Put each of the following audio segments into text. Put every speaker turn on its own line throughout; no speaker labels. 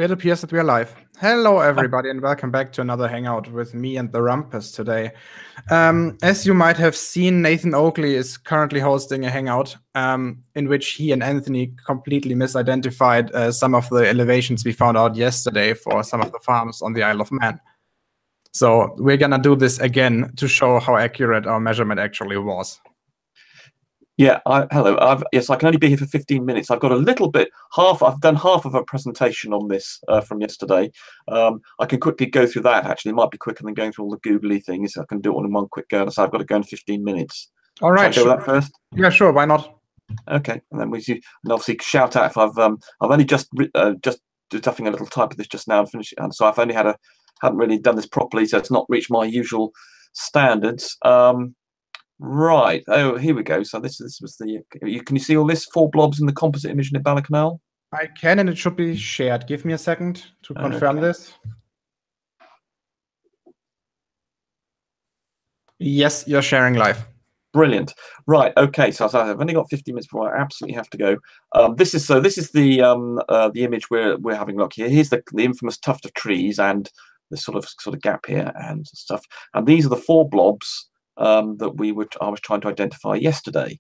It appears that we are live. Hello, everybody, and welcome back to another hangout with me and TheRumpus today. As you might have seen, Nathan Oakley is currently hosting a hangout in which he and Anthony completely misidentified some of the elevations we found out yesterday for some of the farms on the Isle of Man. So we're gonna do this again to show how accurate our measurement actually was.
Yeah, hello. Yes, I can only be here for 15 minutes. I've got a little bit, I've done half of a presentation on this from yesterday. I can quickly go through that, actually. It might be quicker than going through all the googly things. I can do it all in one quick go. So I've got to go in 15 minutes.
All right.
Shall I go with that first?
Yeah, sure. Why not?
Okay. And then and obviously shout out if I've only just duffing a little type of this just now and finishing it. And so haven't really done this properly, so it's not reached my usual standards. Right. Oh, here we go. So this was the. Can you see all this? 4 blobs in the composite image in the Canal?
I can, and it should be shared. Give me a second to confirm this. Yes, you're sharing live.
Brilliant. Right. Okay. So I've only got 50 minutes before I absolutely have to go. This is the image we're having a look here. Here's the infamous tuft of trees and the sort of gap here and stuff. And these are the 4 blobs that I was trying to identify yesterday,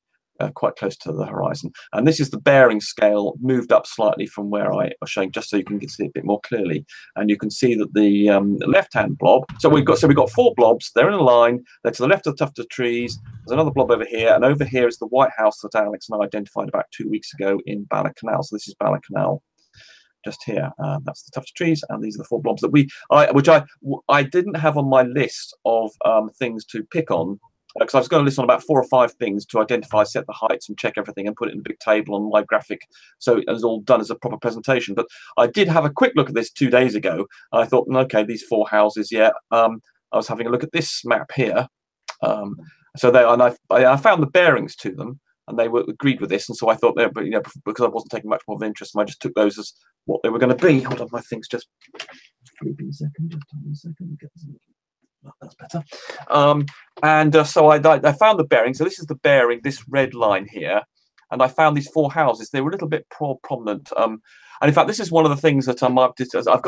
quite close to the horizon. And this is the bearing scale moved up slightly from where I was showing, just so you can see it a bit more clearly. And you can see that the left-hand blob. So we've got 4 blobs. They're in a line. They're to the left of the tuft of trees. There's another blob over here, and over here is the White House that Alex and I identified about 2 weeks ago in Canal. So this is Canal. Just here, that's the tuft of trees, and these are the 4 blobs that I didn't have on my list of things to pick on, because I was going to list on about 4 or 5 things to identify, set the heights, and check everything, and put it in a big table on my graphic, so it was all done as a proper presentation. But I did have a quick look at this 2 days ago, and I thought, okay, these 4 houses, yeah. I was having a look at this map here, I found the bearings to them. And they were agreed with this, and so I thought, but because I wasn't taking much more of an interest, and I just took those as what they were going to be. Hold on, my thing's just flipping a second. Just hold on a second. That's better. So I found the bearing. So this is the bearing, this red line here, and I found these 4 houses. They were a little bit prominent. And in fact, this is one of the things that I've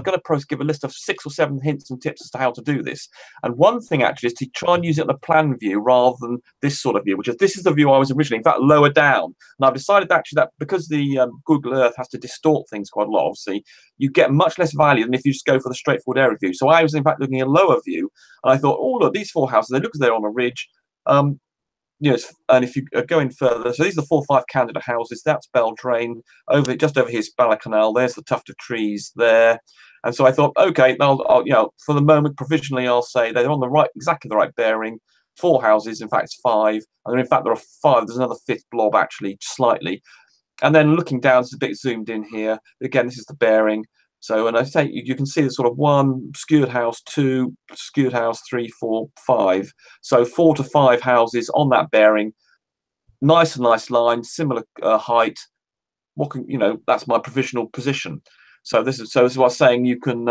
got to give a list of 6 or 7 hints and tips as to how to do this. And one thing actually is to try and use it in the plan view rather than this sort of view, this is the view I was originally, in fact, lower down. And I've decided actually that because the Google Earth has to distort things quite a lot, obviously, you get much less value than if you just go for the straightforward area view. So I was in fact looking at a lower view, and I thought, oh look, these 4 houses, they look as they're on a ridge. And if you go in further, so these are the 4 or 5 candidate houses. That's Beldrain. Just over here is Canal. There's the tuft of trees there. And so I thought, okay, I'll for the moment, provisionally, I'll say they're on exactly the right bearing. 4 houses, in fact, it's 5. And in fact, there are 5. There's another 5th blob, actually, slightly. And then looking down, it's a bit zoomed in here. Again, this is the bearing. So, and I say you can see the sort of 1 skewered house, 2 skewered house, 3, 4, 5. So 4 to 5 houses on that bearing. Nice line, similar height. That's my provisional position. So this is what I was saying. You can.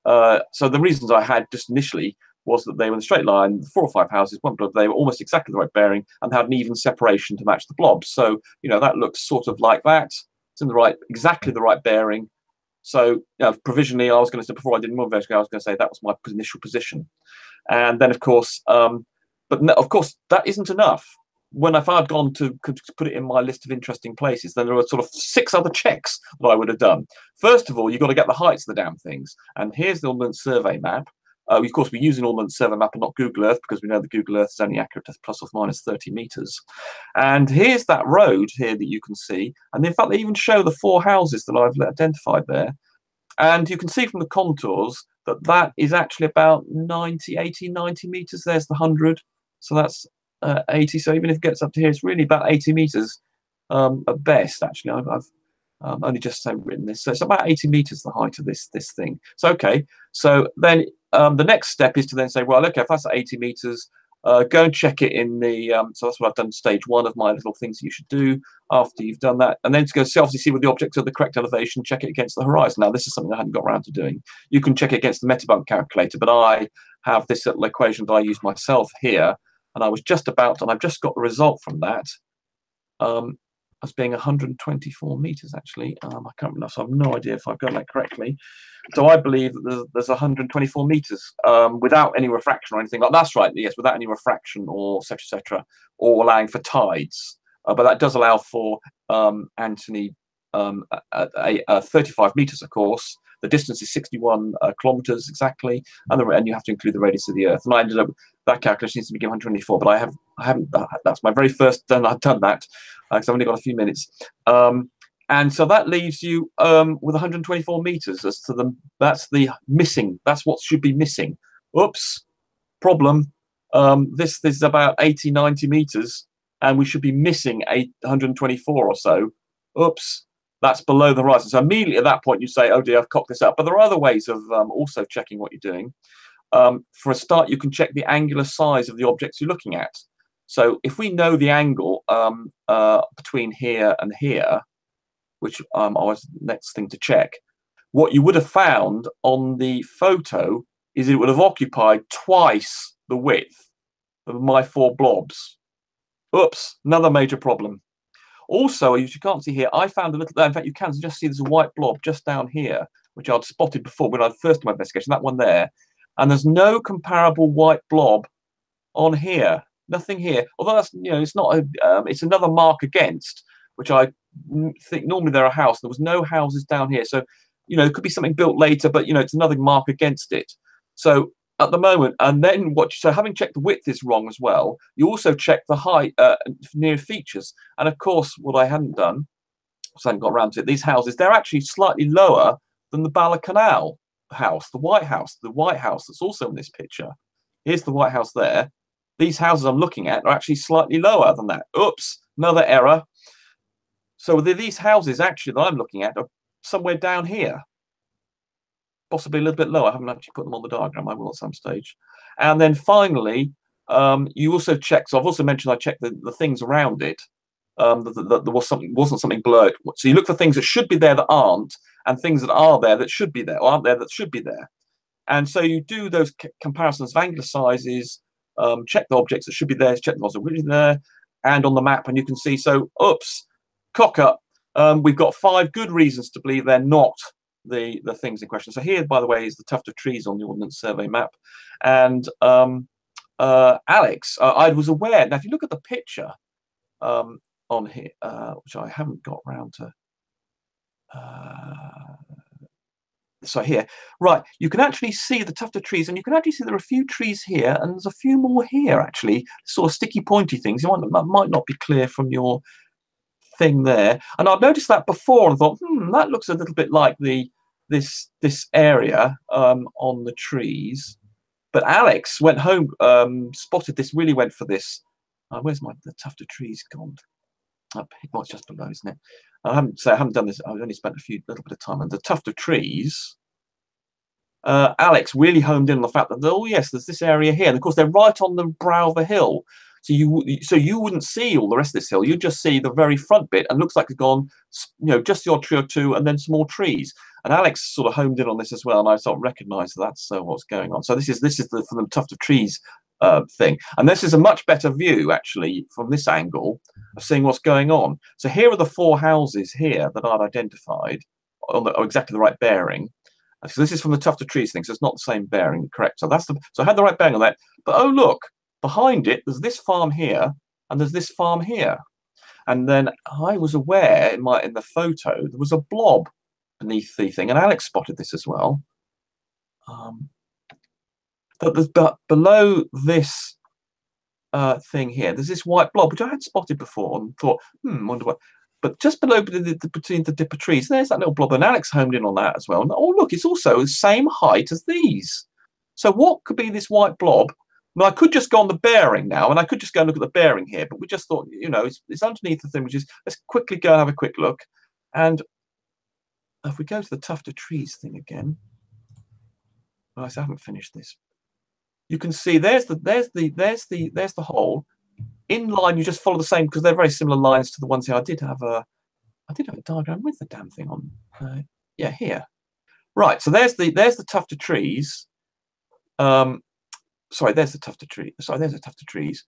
So the reasons I had just initially was that they were in a straight line, 4 or 5 houses, 1 blob. They were almost exactly the right bearing and had an even separation to match the blobs. So that looks sort of like that. It's in exactly the right bearing. So provisionally, I was going to say, before I did more investigation, I was going to say that was my initial position. And then, of course, of course, that isn't enough. If I'd gone to put it in my list of interesting places, then there were sort of 6 other checks that I would have done. First of all, you've got to get the heights of the damn things. And here's the Ordnance Survey map. Of course, we use an Ordnance Survey map and not Google Earth, because we know the Google Earth is only accurate to plus or minus 30 meters. And here's that road here that you can see. And in fact, they even show the 4 houses that I've identified there. And you can see from the contours that is actually about 80, 90 meters. There's the 100. So that's 80. So even if it gets up to here, it's really about 80 meters at best, actually. I've only just written this. So it's about 80 meters, the height of this thing. So, okay. So then the next step is to then say, well, okay, if that's 80 meters, go and check it in the, so that's what I've done stage 1 of my little things that you should do after you've done that. And then to go obviously see with the objects of the correct elevation, check it against the horizon. Now, this is something I hadn't got around to doing. You can check it against the Metabunk calculator, but I have this little equation that I use myself here. And I was just about, and I've just got the result from that. as being 124 meters, actually. I can't remember, so I have no idea if I've got that correctly. So I believe that there's 124 meters without any refraction or anything like that. That's right, yes, without any refraction or etc., or allowing for tides. But that does allow for Anthony 35 meters, of course. The distance is 61 kilometers exactly, and you have to include the radius of the Earth. And I ended up, that calculation needs to be given 124, but I haven't. That's my very first done. I've done that because I've only got a few minutes. And so that leaves you with 124 meters as to that's what should be missing. Oops, problem. This is about 80, 90 meters, and we should be missing 124 or so. Oops, that's below the horizon. So immediately at that point you say, oh dear, I've cocked this up. But there are other ways of also checking what you're doing. For a start, you can check the angular size of the objects you're looking at. So if we know the angle between here and here, which was the next thing to check, what you would have found on the photo is it would have occupied twice the width of my 4 blobs. Oops, another major problem. Also, as you can't see here, I found a little, in fact, you can just see there's a white blob just down here, which I'd spotted before when I first did my investigation, that one there. And there's no comparable white blob on here, nothing here. Although that's, it's not it's another mark against, which I think normally they're a house. There was no houses down here. So, it could be something built later, but, it's another mark against it. So at the moment, and then so having checked the width is wrong as well, you also check the height near features. And of course, what I hadn't done, so I hadn't got around to it, these houses, they're actually slightly lower than the Bala Canal house, the White House that's also in this picture. Here's the White House there. These houses I'm looking at are actually slightly lower than that. Oops, another error. So these houses actually that I'm looking at are somewhere down here, possibly a little bit lower. I haven't actually put them on the diagram. I will at some stage. And then finally, you also check. So I've also mentioned I checked the things around it. That there wasn't something blurred. So you look for things that should be there that aren't, and things that are there that should be there, or aren't there that should be there. And so you do those comparisons of angular sizes, check the objects that should be there, check the ones that are really there, and on the map, and you can see. So, oops, cock up. We've got 5 good reasons to believe they're not the things in question. So here, by the way, is the tuft of trees on the Ordnance Survey map. And Alex, I was aware. Now, if you look at the picture on here, which I haven't got round to. So here, right, you can actually see the tuft of trees, and you can actually see there are a few trees here, and there's a few more here, actually, sort of sticky, pointy things. You might not be clear from your thing there. And I've noticed that before and thought, that looks a little bit like this area on the trees. But Alex went home, spotted this, really went for this. Where's the tuft of trees gone? Well, it's just below, isn't it? I haven't done this. I've only spent a little bit of time on the tuft of trees. Alex really homed in on the fact that, oh yes, there's this area here, and of course they're right on the brow of the hill. So you wouldn't see all the rest of this hill. You just see the very front bit, and looks like it's gone, just the odd tree or two, and then some more trees. And Alex sort of homed in on this as well, and I sort of recognised that's what's from the tuft of trees thing. And this is a much better view actually from this angle of seeing what's going on. So here are the 4 houses here that I'd identified on exactly the right bearing. So this is from the tuft of trees thing, so it's not the same bearing, correct? So so I had the right bearing on that. But oh look, behind it there's this farm here and there's this farm here. And then I was aware in the photo there was a blob beneath the thing, and Alex spotted this as well. But below this thing here, there's this white blob, which I had spotted before and thought, wonder what. But just below, between the dipper trees, there's that little blob, and Alex homed in on that as well. And oh, look, it's also the same height as these. So what could be this white blob? Now, I could just go on the bearing now, and I could just go and look at the bearing here, but we just thought, it's underneath the thing, which is, let's quickly go and have a quick look. And if we go to the tuft of trees thing again, well, I haven't finished this. You can see there's the hole. In line, you just follow the same, because they're very similar lines to the ones here. I did have a diagram with the damn thing on. Yeah, here. Right. So there's the tuft of trees. Sorry, there's the tuft of trees. Sorry, there's a tuft of trees.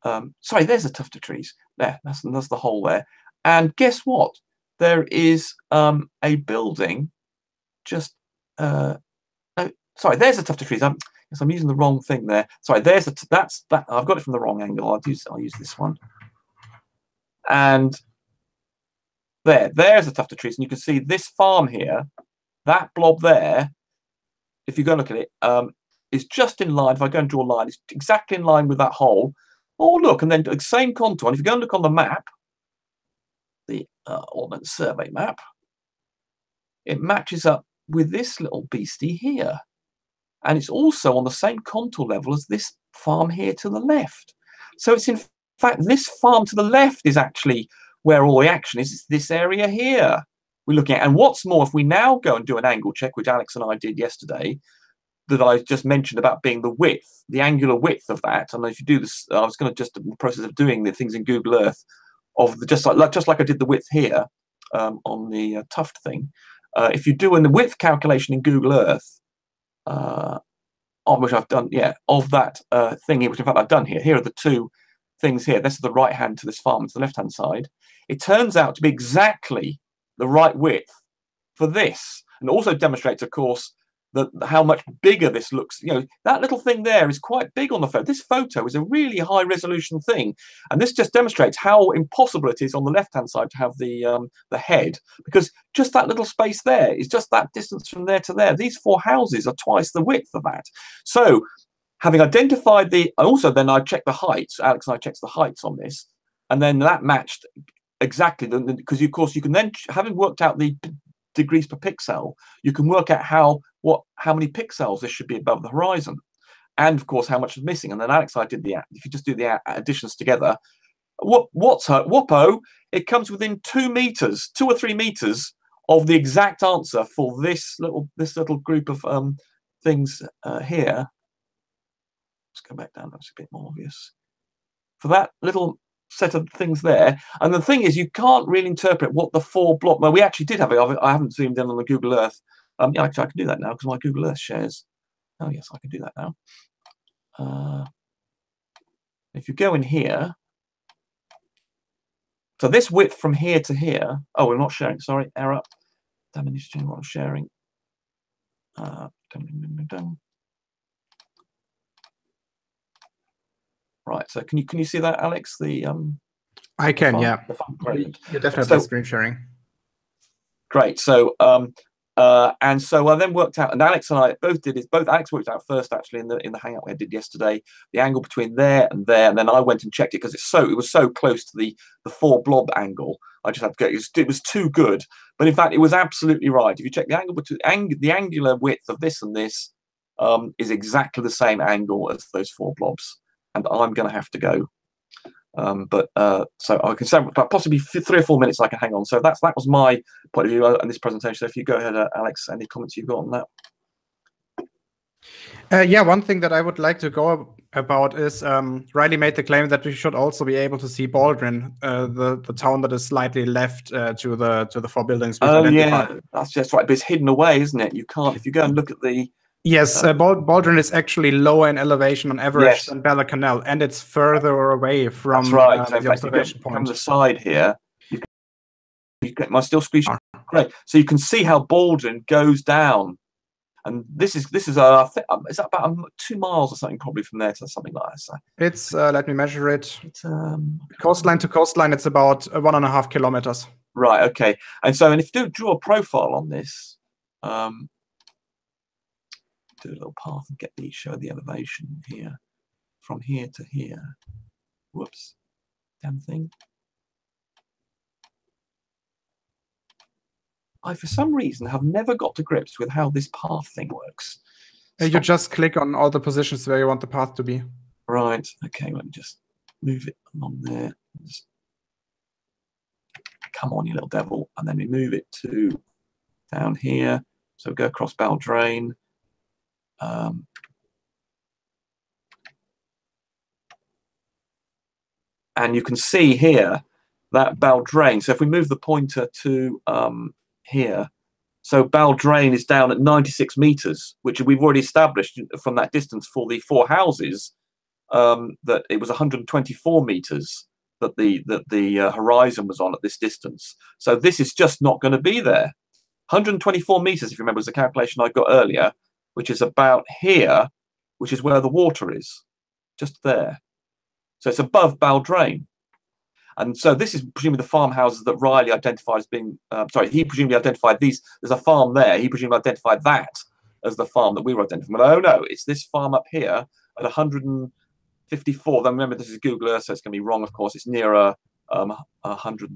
Sorry, there's a tuft of trees. There. That's the hole there. And guess what? There is a building just. No, sorry, there's a tuft of trees. I'm using the wrong thing there. Sorry, there's that's that. I've got it from the wrong angle. I'll use this one. And there's a tuft of trees, and you can see this farm here. That blob there, if you go and look at it, is just in line. If I go and draw a line, it's exactly in line with that hole. Oh, look, and then the same contour. And if you go and look on the map, the Ordnance Survey map, it matches up with this little beastie here. And it's also on the same contour level as this farm here to the left. So it's in fact, this farm to the left is actually where all the action is. It's this area here we're looking at. And what's more, if we now go and do an angle check, which Alex and I did yesterday, that I just mentioned about being the width, the angular width of that. And if you do this, I was going to just in the process of doing the things in Google Earth of the, just like I did the width here on the tuft thing. If you do in the width calculation in Google Earth, on which I've done, of that thing here, which in fact I've done here. Here are the two things here. This is the right hand to this farm, to the left hand side. It turns out to be exactly the right width for this, and also demonstrates, of course, that how much bigger this looks. You know, that little thing there is quite big on the photo. This photo is a really high resolution thing, and this just demonstrates how impossible it is on the left hand side to have the head, because just that little space there is just that distance from there to there. These four houses are twice the width of that. So having identified also then I checked the heights. Alex and I checked the heights on this, and then that matched exactly, because of course you can then, having worked out the degrees per pixel, you can work out how many pixels this should be above the horizon, and of course how much is missing. And then Alex and I did if you just do the additions together, whoppo, it comes within 2 or 3 meters of the exact answer for this little group of things here. Let's go back down. That's a bit more obvious for that little set of things there. And the thing is, you can't really interpret what the 4 block. Well, we actually did have it. I haven't zoomed in on the Google Earth. Yeah, actually, I can do that now because my Google Earth shares. Oh yes, I can do that now. If you go in here, so this width from here to here. Oh, we're not sharing. Sorry, error. Damn, I need to change what I'm sharing. Right. So can you see that, Alex?
I can. Yeah. You're definitely screen sharing.
Great. So and so I then worked out, and Alex and I both did this. Both Alex worked out first, actually, in the hangout we did yesterday, the angle between there, and then I went and checked it because it was so close to the 4 blob angle. I just had to go. It was too good, but in fact, it was absolutely right. If you check the angle between the angular width of this and this is exactly the same angle as those 4 blobs, and I'm going to have to go. So I can say possibly 3 or 4 minutes I can hang on. So that was my point of view on this presentation. So if you go ahead, Alex, any comments you've got on that?
Yeah, one thing that I would like to go about is Riley made the claim that we should also be able to see Baldwin, the town that is slightly left to the 4 buildings we've identified.
Yeah, that's just right. But it's hidden away, isn't it? You can't, if you go and look at the.
Yes, Baldwin is actually lower in elevation on average than Bella Canal, and it's further away from
that's right.
the observation point.
From the side here, you can, am I still screen sharing? Great. So you can see how Baldwin goes down, and this is is that about 2 miles or something probably from there to something like that. So.
It's let me measure it. It's, coastline to coastline, it's about 1.5 kilometers.
Right. Okay. And if you do draw a profile on this. Do a little path and show the elevation here from here to here. Whoops, damn thing. I for some reason have never got to grips with how this path thing works.
You just click on all the positions where you want the path to be.
Right. Okay, let me just move it along there. Just come on, you little devil. And then we move it to down here. So go across Baldrain. And you can see here that Baldrain. So if we move the pointer to here, so Baldrain is down at 96 meters, which we've already established from that distance for the 4 houses, that it was 124 meters the horizon was on at this distance. So this is just not going to be there. 124 meters, if you remember, was the calculation I got earlier, which is about here, which is where the water is, just there. So it's above Baldrain. And so this is presumably the farmhouses that Riley identified as being, he presumably identified these, there's a farm there, he presumably identified that as the farm that we were identifying. But oh no, it's this farm up here at 154. Then remember, this is Google Earth, so it's going to be wrong, of course. It's nearer 100.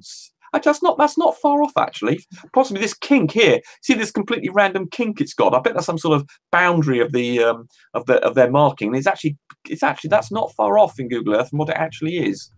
Actually, that's not far off, actually. Possibly this kink here. See this completely random kink it's got? I bet that's some sort of boundary of the of their marking. And it's actually that's not far off in Google Earth from what it actually is.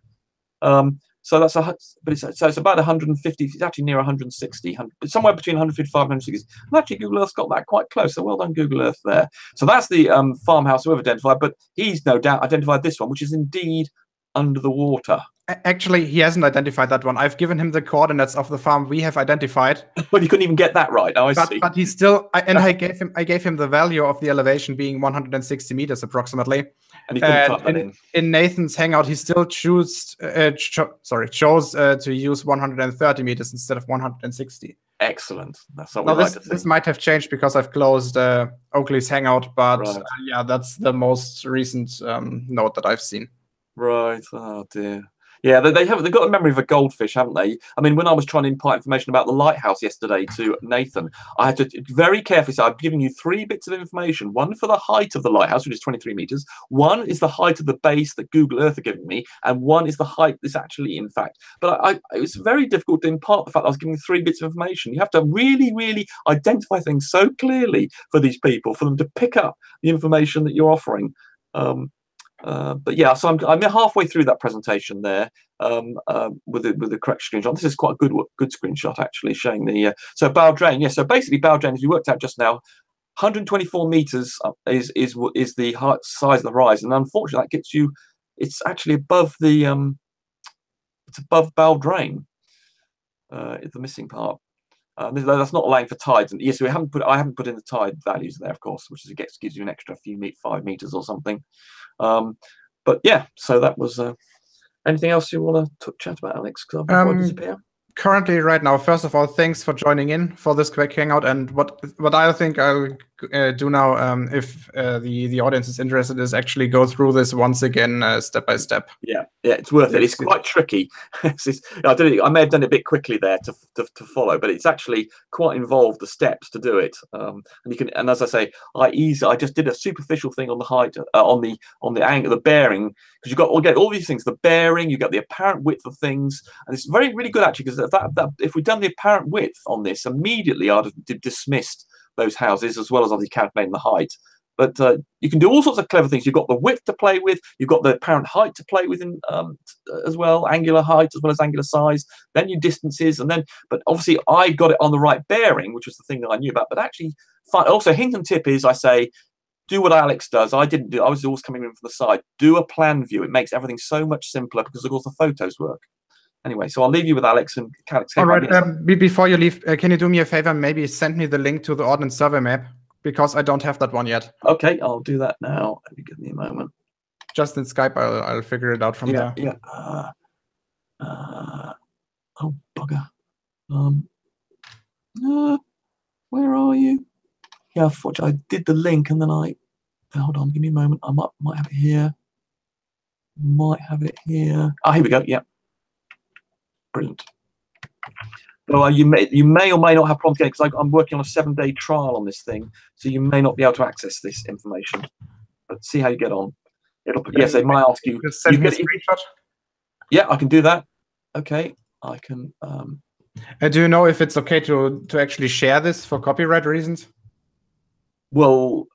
So that's it's about 150. It's actually near 160, somewhere between 155 and 160. And actually, Google Earth's got that quite close. So well done, Google Earth there. So that's the farmhouse we've identified. But he's no doubt identified this one, which is indeed under the water.
Actually, he hasn't identified that one. I've given him the coordinates of the farm we have identified.
Well, you couldn't even get that right. Oh, I see.
But he's still, I gave him the value of the elevation being 160 meters approximately.
And he couldn't type that in.
In Nathan's Hangout, he still chose to use 130 meters instead of 160.
Excellent. That's what we like to see.
This might have changed because I've closed Oakley's Hangout, but right. Yeah, that's the most recent note that I've seen.
Right. Oh dear. Yeah, they've got a memory of a goldfish, haven't they? I mean, when I was trying to impart information about the lighthouse yesterday to Nathan, I had to very carefully say, I've given you 3 bits of information. One for the height of the lighthouse, which is 23 meters. One is the height of the base that Google Earth are giving me. And one is the height that's actually, in fact. But it was very difficult to impart the fact that I was giving you 3 bits of information. You have to really, really identify things so clearly for these people, for them to pick up the information that you're offering. But yeah, so I'm halfway through that presentation there with the correct screenshot. This is quite a good screenshot actually, showing the so Baldrain. Yeah, so basically Baldrain, as we worked out just now, 124 meters is the size of the horizon. And unfortunately, that gets you. It's actually above the it's above Baldrain. It's the missing part. That's not allowing for tides, and yes, I haven't put in the tide values there, of course, which is gives you an extra 5 meters or something. But yeah, so that was. Anything else you want to chat about, Alex? Before I disappear.
Currently, right now, first of all, thanks for joining in for this quick hangout. And what I think I'll do now, if the audience is interested, is actually go through this once again, step by step.
Yeah, it's worth it. It's quite tricky. I may have done it a bit quickly there to follow, but it's actually quite involved, the steps to do it. And you can, and as I say, I just did a superficial thing on the height, on the angle, the bearing, because you've got all these things, the bearing, you got the apparent width of things, and it's really good actually, because if we'd done the apparent width on this immediately, I'd have dismissed those houses as well as obviously calculating the height. But you can do all sorts of clever things. You've got the width to play with, you've got the apparent height to play with as well, angular height as well as angular size, then your distances, but obviously I got it on the right bearing, which was the thing that I knew about. But actually, also hint and tip is, I say, do what Alex does. I didn't do. I was always coming in from the side. Do a plan view. It makes everything so much simpler because of course the photos work. Anyway, so I'll leave you with Alex and Alex.
All right. Before you leave, can you do me a favor? Maybe send me the link to the Ordnance Survey map, because I don't have that one yet.
Okay, I'll do that now. Give me a moment.
Just in Skype, I'll figure it out from there.
Yeah. Oh bugger. Where are you? Yeah, unfortunately, I did the link and then hold on. Give me a moment. I might have it here. Might have it here. Ah, here we go. Yeah. Brilliant. Well, you may or may not have problems getting, because I'm working on a 7-day trial on this thing, so you may not be able to access this information. But see how you get on. Yes, they might ask you.
Send me a screenshot.
Yeah, I can do that. Okay, I can.
Do you know if it's okay to actually share this for copyright reasons?
Well,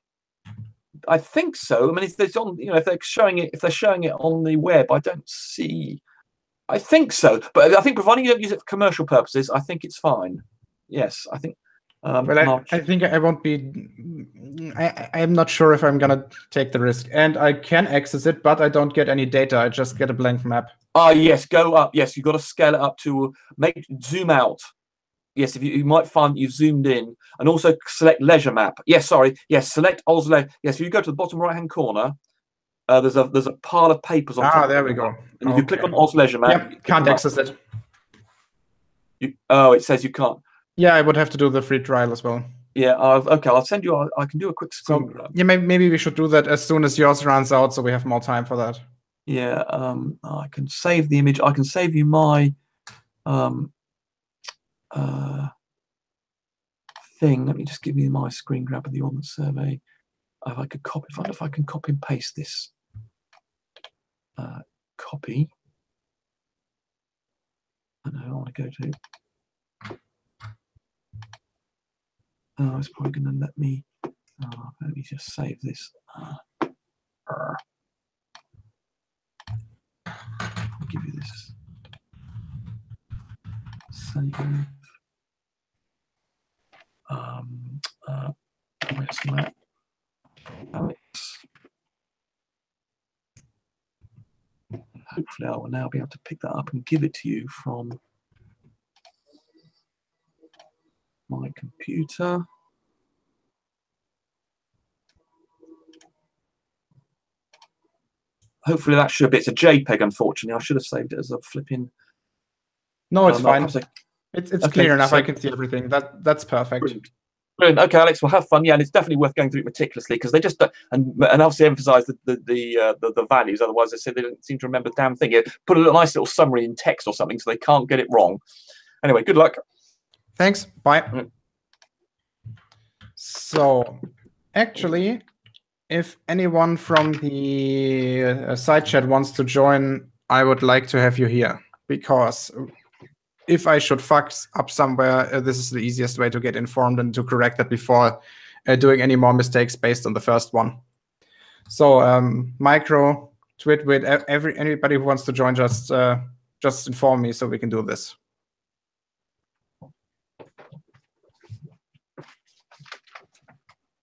I think so. I mean, it's on. If they're showing it on the web, I don't see. I think so, but I think providing you don't use it for commercial purposes, I think it's fine. Yes, I think.
Well, I think I won't be. I'm not sure if I'm gonna take the risk, and I can access it, but I don't get any data. I just get a blank map.
Ah, yes, go up. Yes, you've got to scale it up to zoom out. Yes, if you might find you've zoomed in, and also select leisure map. Yes, sorry. Yes, select Oslo. Yes, if you go to the bottom right hand corner, there's a pile of papers on top.
There we go.
And if you click on Oz Leisure Map,
yep, can't access it.
It says you can't.
Yeah, I would have to do the free trial as well.
Yeah, okay, I'll send you. I can do a quick screen.
So, yeah, maybe we should do that as soon as yours runs out, so we have more time for that.
Yeah, I can save the image. I can save you my thing. Let me just give you my screen grab of the Ordnance Survey. If I could copy, if I can copy and paste this. Copy. I know I want to go to. It's probably going to let me. Let me just save this. I'll give you this. Save. Where's that? Hopefully, I will now be able to pick that up and give it to you from my computer. Hopefully that should be. It's a JPEG, unfortunately. I should have saved it as a flipping.
No, it's fine. It's okay, clear enough. So I can see everything. That's perfect.
Brilliant. Okay, Alex, we'll have fun. Yeah, and it's definitely worth going through it meticulously because they just and obviously emphasise the values. Otherwise, they said they don't seem to remember the damn thing. You put a nice little summary in text or something so they can't get it wrong. Anyway, good luck.
Thanks. Bye. So, actually, if anyone from the side chat wants to join, I would like to have you here because if I should fuck up somewhere, this is the easiest way to get informed and to correct that before doing any more mistakes based on the first one. So, Micro, Twitwit, anybody who wants to join, just inform me so we can do this.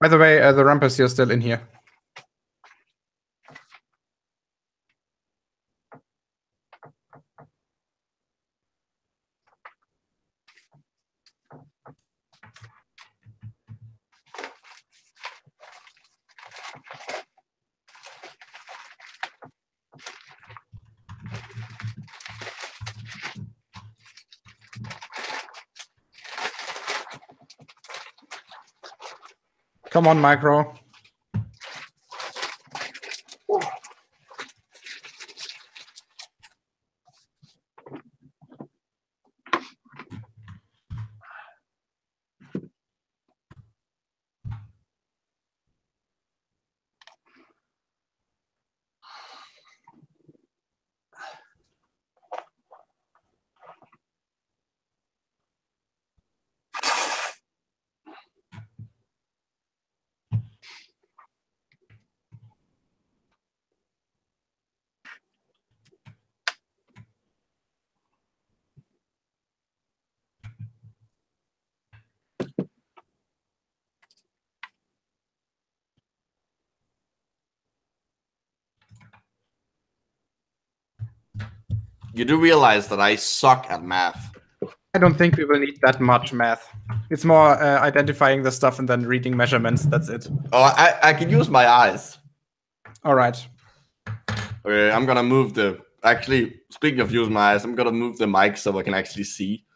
By the way, TheRumpus, you're still in here. Come on, Micro.
You do realize that I suck at math.
I don't think we will need that much math. It's more identifying the stuff and then reading measurements. That's it.
Oh, I can use my eyes.
All right.
Okay, I'm gonna move the. Actually, speaking of using my eyes, I'm gonna move the mic so I can actually see.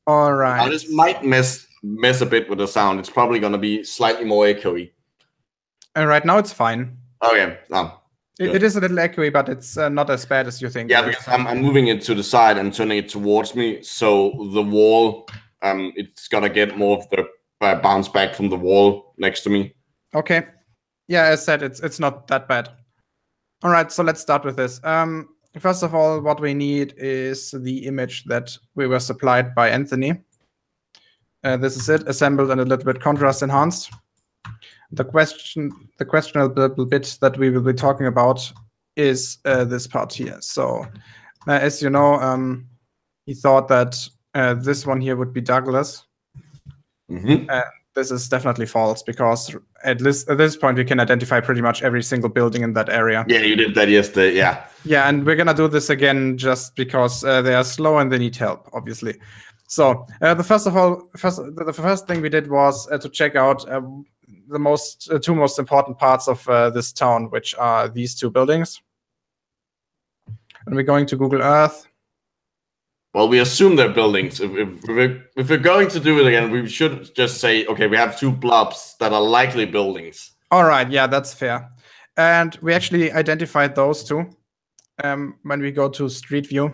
All right.
Now, this might mess a bit with the sound. It's probably gonna be slightly more echoey.
And right now it's fine.
Okay.
It is a little echoey, but it's not as bad as you think.
Yeah, because I'm moving it to the side and turning it towards me, so the wall, it's gonna get more of the bounce back from the wall next to me.
Okay. Yeah, as said, it's not that bad. All right, so let's start with this. First of all, what we need is the image that we were supplied by Anthony. This is it, assembled and a little bit contrast enhanced. The questionable bit that we will be talking about is this part here. So, as you know, he thought that this one here would be Douglas.
Mm-hmm.
This is definitely false because at this point we can identify pretty much every single building in that area.
Yeah, you did that yesterday. Yeah.
Yeah, and we're gonna do this again just because they are slow and they need help, obviously. So the first thing we did was to check out the two most important parts of this town, which are these two buildings. And we're going to Google Earth.
Well, we assume they're buildings. If we're going to do it again, we should just say, okay, we have two blobs that are likely buildings.
All right, yeah, that's fair. And we actually identified those two. When we go to Street View,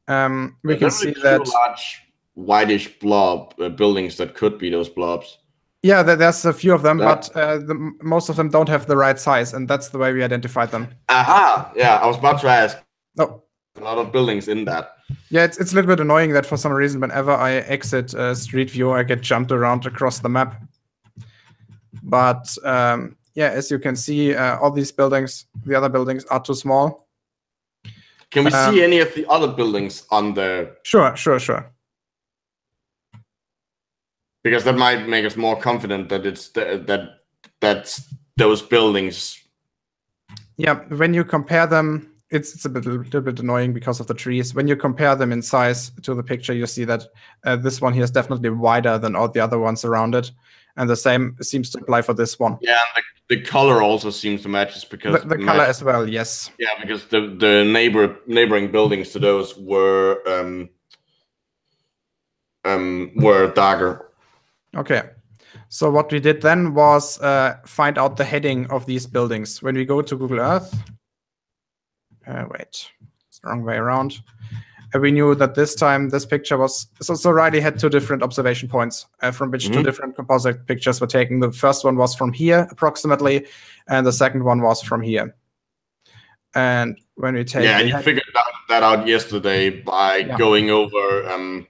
we can see that
large whitish blob buildings that could be those blobs.
Yeah, there's a few of them, but most of them don't have the right size, and that's the way we identified them.
Aha! Yeah, I was about to ask.
Oh.
A lot of buildings in that.
Yeah, it's a little bit annoying that for some reason, whenever I exit Street View, I get jumped around across the map. But yeah, as you can see, all these buildings, the other buildings are too small.
Can we see any of the other buildings on the...
Sure.
Because that might make us more confident that it's that's those buildings.
Yeah, when you compare them, it's a little bit annoying because of the trees. When you compare them in size to the picture, you see that this one here is definitely wider than all the other ones around it. And the same seems to apply for this one.
Yeah, and the color also seems to match. Because
the color as well, yes.
Yeah, because the neighboring buildings to those were darker.
Okay, so what we did then was find out the heading of these buildings. When we go to Google Earth, wait, it's the wrong way around. We knew that this time this picture was, so Riley had two different observation points from which two different composite pictures were taken. The first one was from here approximately, and the second one was from here. And when we take...
Yeah, and you figured that out yesterday by going over,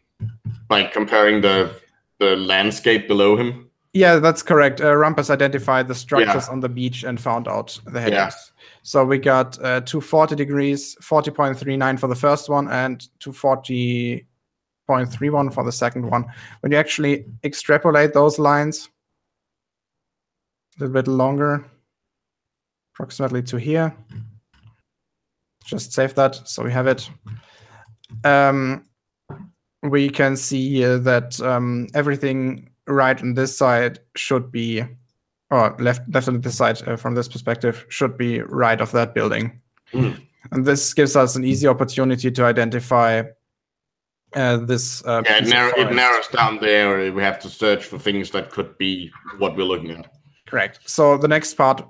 by comparing the landscape below him.
Yeah, that's correct. Rumpus identified the structures on the beach and found out the headings. Yeah. So we got 240 degrees, 40.39 for the first one, and 240.31 for the second one. When you actually extrapolate those lines a little bit longer, approximately to here, just save that so we have it. We can see that everything right on this side should be, or left on this side from this perspective, should be right of that building. And this gives us an easy opportunity to identify this.
It narrows down the area. We have to search for things that could be what we're looking at.
Correct. So the next part,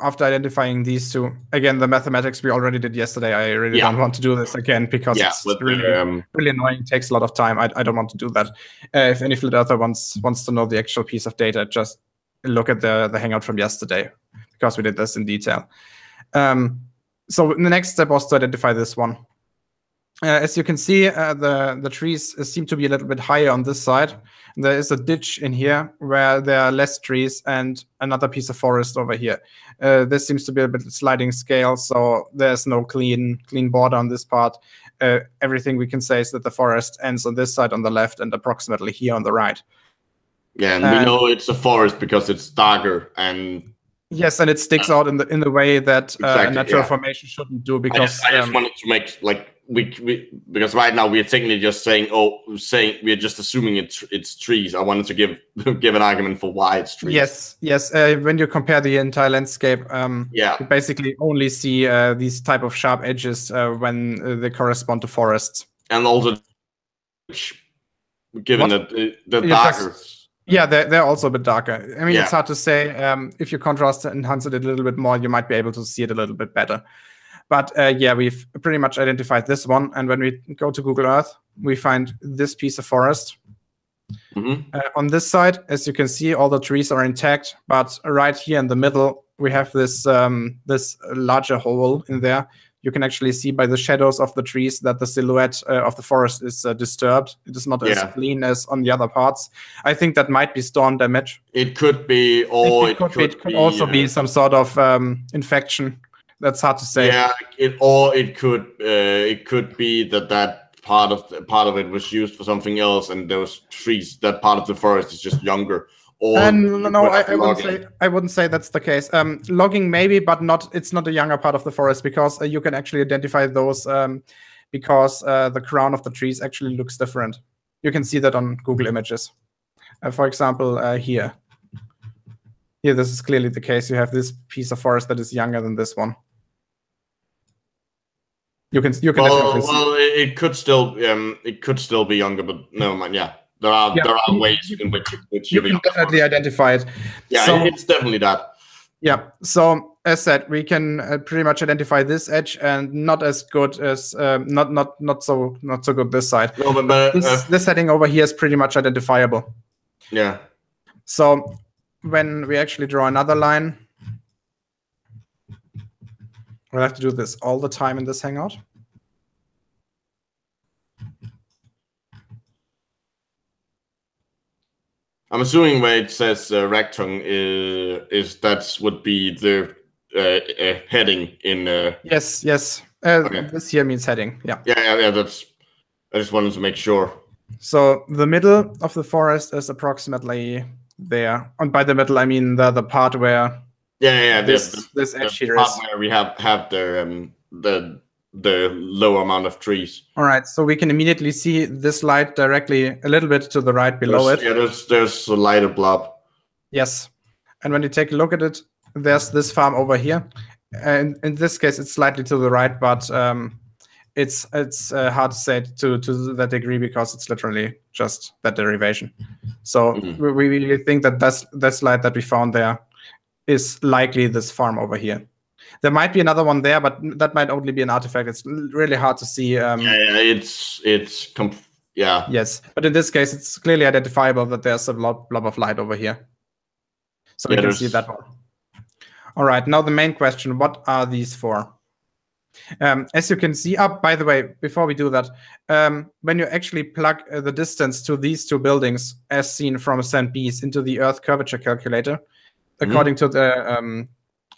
after identifying these two, again, the mathematics we already did yesterday. I really don't want to do this again because it's really annoying. It takes a lot of time. I don't want to do that. If any flat earther wants to know the actual piece of data, just look at the hangout from yesterday because we did this in detail. So the next step was to identify this one. As you can see, the trees seem to be a little bit higher on this side. There is a ditch in here where there are less trees and another piece of forest over here. This seems to be a bit sliding scale, so there's no clean border on this part. Everything we can say is that the forest ends on this side on the left and approximately here on the right.
Yeah, and we know it's a forest because it's darker and...
Yes, and it sticks out in the way that natural formation shouldn't do. Because
I just wanted to make because right now we're technically just saying we're just assuming it's trees. I wanted to give an argument for why it's trees.
Yes. When you compare the entire landscape, you basically only see these type of sharp edges when they correspond to forests.
And also, given that the darker.
Yeah, they're also a bit darker. I mean, it's hard to say. If you contrast and enhance it a little bit more, you might be able to see it a little bit better. But yeah, we've pretty much identified this one. And when we go to Google Earth, we find this piece of forest. On this side, as you can see, all the trees are intact. But right here in the middle, we have this this larger hole in there. You can actually see by the shadows of the trees that the silhouette of the forest is disturbed. It is not as clean as on the other parts. I think that might be storm damage.
It could be, or it
could also be some sort of infection. That's hard to say.
Yeah, it could be that part of it was used for something else, and those trees, that part of the forest is just younger.
No, I wouldn't say that's the case. Logging maybe, but it's not a younger part of the forest because you can actually identify those because the crown of the trees actually looks different. You can see that on Google Images. For example, here. Here, this is clearly the case. You have this piece of forest that is younger than this one. You can definitely see.
Well, it could still be younger, but no man, yeah. There are ways in which
you can definitely identify it.
Yeah, so, it's definitely that.
Yeah. So as said, we can pretty much identify this edge, and not as good as not so good this side.
No, but
this heading over here is pretty much identifiable.
Yeah.
So when we actually draw another line, we'll have to do this all the time in this Hangout.
I'm assuming where it says rectung is that would be the heading in.
Yes.
Okay.
This here means heading. Yeah.
Yeah. That's. I just wanted to make sure.
So the middle of the forest is approximately there, and by the middle I mean the part where.
Yeah.
This edge here
part
is
where we have the lower amount of trees.
All right, so we can immediately see this light directly a little bit to the right below it.
Yeah, there's a lighter blob.
Yes, and when you take a look at it, there's this farm over here. And in this case, it's slightly to the right, but it's hard to say to that degree because it's literally just that derivation. So we really think that this light that we found there is likely this farm over here. There might be another one there, but that might only be an artifact. It's really hard to see.
Yeah.
Yes, but in this case, it's clearly identifiable that there's a blob of light over here. So we can see that one. All right, now the main question, what are these for? As you can see, by the way, before we do that, when you actually plug the distance to these two buildings, as seen from St. Bees, into the Earth curvature calculator, according to the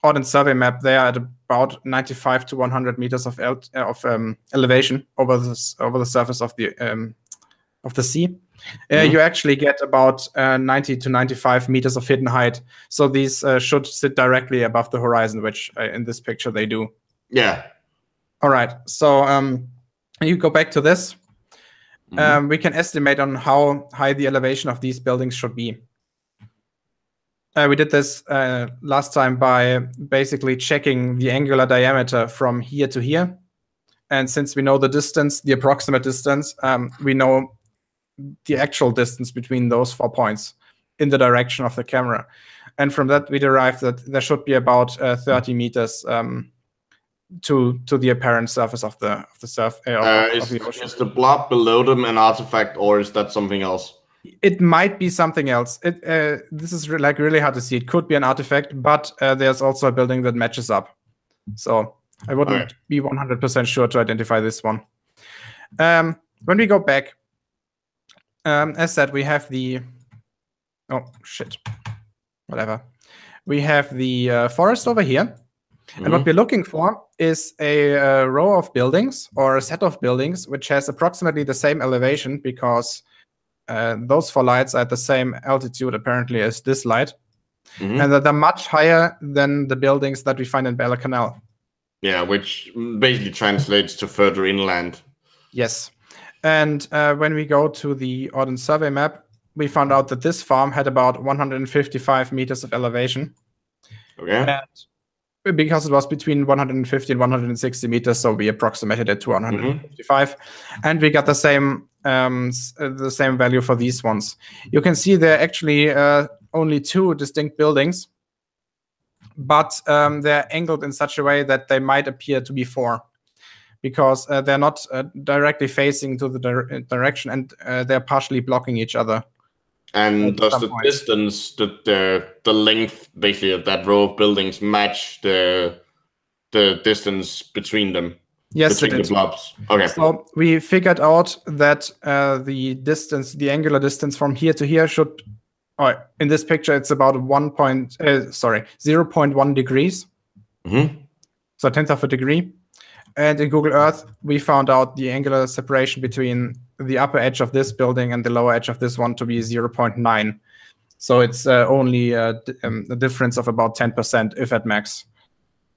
Ordnance Survey map, they are at about 95 to 100 meters of elevation over the surface of the sea. You actually get about 90 to 95 meters of hidden height. So these should sit directly above the horizon, which in this picture they do.
Yeah.
All right. So you go back to this. We can estimate on how high the elevation of these buildings should be. We did this last time by basically checking the angular diameter from here to here. And since we know the distance, the approximate distance, we know the actual distance between those 4 points in the direction of the camera. And from that, we derived that there should be about 30 meters to the apparent surface of the ocean.
Is the blob below them an artifact, or is that something else?
It might be something else. This is really hard to see. It could be an artifact, but there's also a building that matches up. So I wouldn't be 100% sure to identify this one. When we go back, as said, we have the... Oh, shit. Whatever. We have the forest over here. And what we're looking for is a row of buildings or a set of buildings which has approximately the same elevation, because those 4 lights are at the same altitude apparently as this light, and that they're much higher than the buildings that we find in Bella Canal.
Yeah, which basically translates to further inland.
Yes, and when we go to the Ordnance Survey map, we found out that this farm had about 155 meters of elevation.
Okay.
And because it was between 150 and 160 meters, so we approximated it to 155, and we got the same value for these ones. You can see there are actually only 2 distinct buildings, but they're angled in such a way that they might appear to be 4, because they're not directly facing to the direction, and they're partially blocking each other.
And does the distance, the length basically of that row of buildings match the distance between them?
Yes,
between the blobs. Okay.
So we figured out that the angular distance from here to here should, in this picture, it's about 0.1 degrees. So 1/10 of a degree. And in Google Earth, we found out the angular separation between the upper edge of this building and the lower edge of this one to be 0.9. So it's only a difference of about 10%, if at max.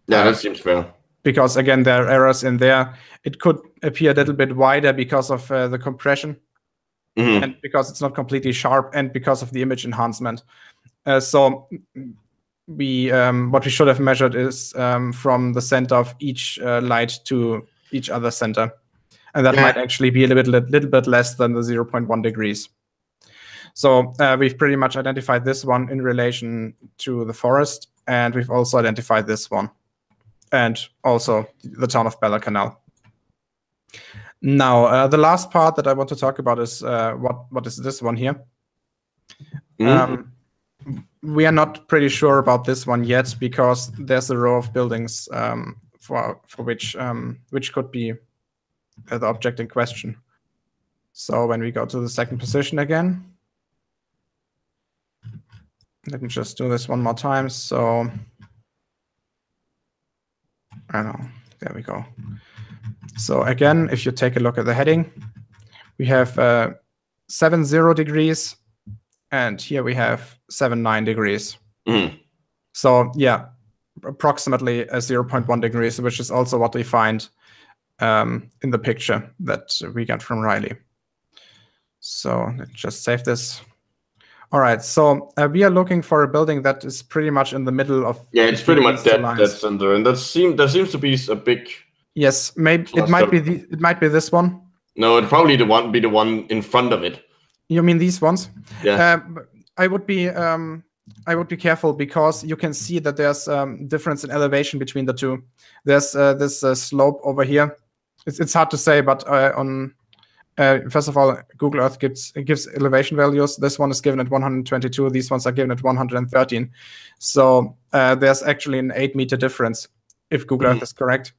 Yeah, that seems fair.
Because, again, there are errors in there. It could appear a little bit wider because of the compression, and because it's not completely sharp, and because of the image enhancement. So what we should have measured is from the center of each light to each other center. And that might actually be a little bit less than the 0.1 degrees. So we've pretty much identified this one in relation to the forest, and we've also identified this one, and also the town of Bella Canal. Now, the last part that I want to talk about is what is this one here. We are not pretty sure about this one yet, because there's a row of buildings for which could be the object in question. So when we go to the second position again, let me just do this one more time. So I don't know, there we go. So again, if you take a look at the heading, we have 70 degrees, and here we have 79 degrees. So yeah, approximately 0.1 degrees, which is also what we find in the picture that we got from Riley. So let's just save this. All right, so we are looking for a building that is pretty much in the middle of.
Yeah, it's pretty much that center, and there seems to be a big.
Yes, maybe it might be this one.
No, it'd probably be the one in front of it.
You mean these ones?
Yeah.
I would be careful, because you can see that there's difference in elevation between the two. There's this slope over here. It's hard to say, but first of all, Google Earth gives elevation values. This one is given at 122. These ones are given at 113. So there's actually an 8-meter difference, if Google Earth is correct,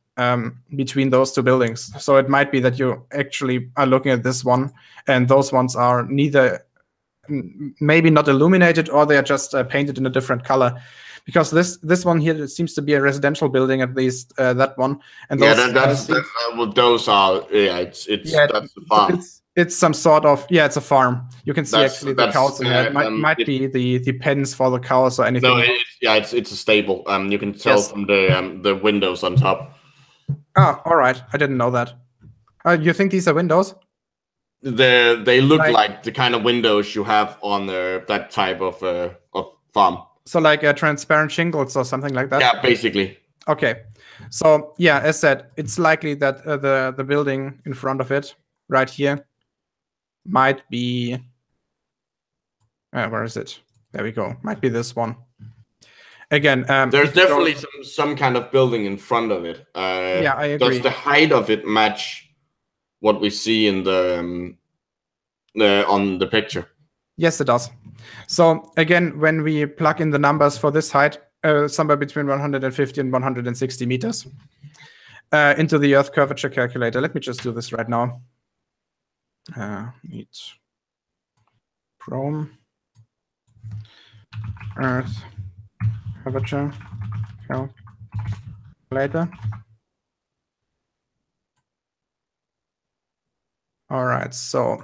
between those two buildings. So it might be that you actually are looking at this one, and those ones are maybe not illuminated, or they are just painted in a different color. Because this one here seems to be a residential building, at least that one. And those,
that's what those are. Yeah, that's the farm.
It's some sort of it's a farm. You can see actually the cows in there. It might be the pens for the cows or anything.
No, it's a stable. You can tell from the windows on top.
Oh, all right. I didn't know that. You think these are windows?
They look like the kind of windows you have on that type of farm.
So like transparent shingles or something like that?
Yeah, basically.
Okay. So yeah, as said, it's likely that the building in front of it, right here, might be... where is it? There we go. Might be this one. Again,
there's definitely some kind of building in front of it.
Yeah, I agree.
Does the height of it match what we see in on the picture?
Yes, it does. So again, when we plug in the numbers for this height, somewhere between 150 and 160 meters, into the Earth curvature calculator. Let me just do this right now. Need Chrome Earth curvature calculator. All right, so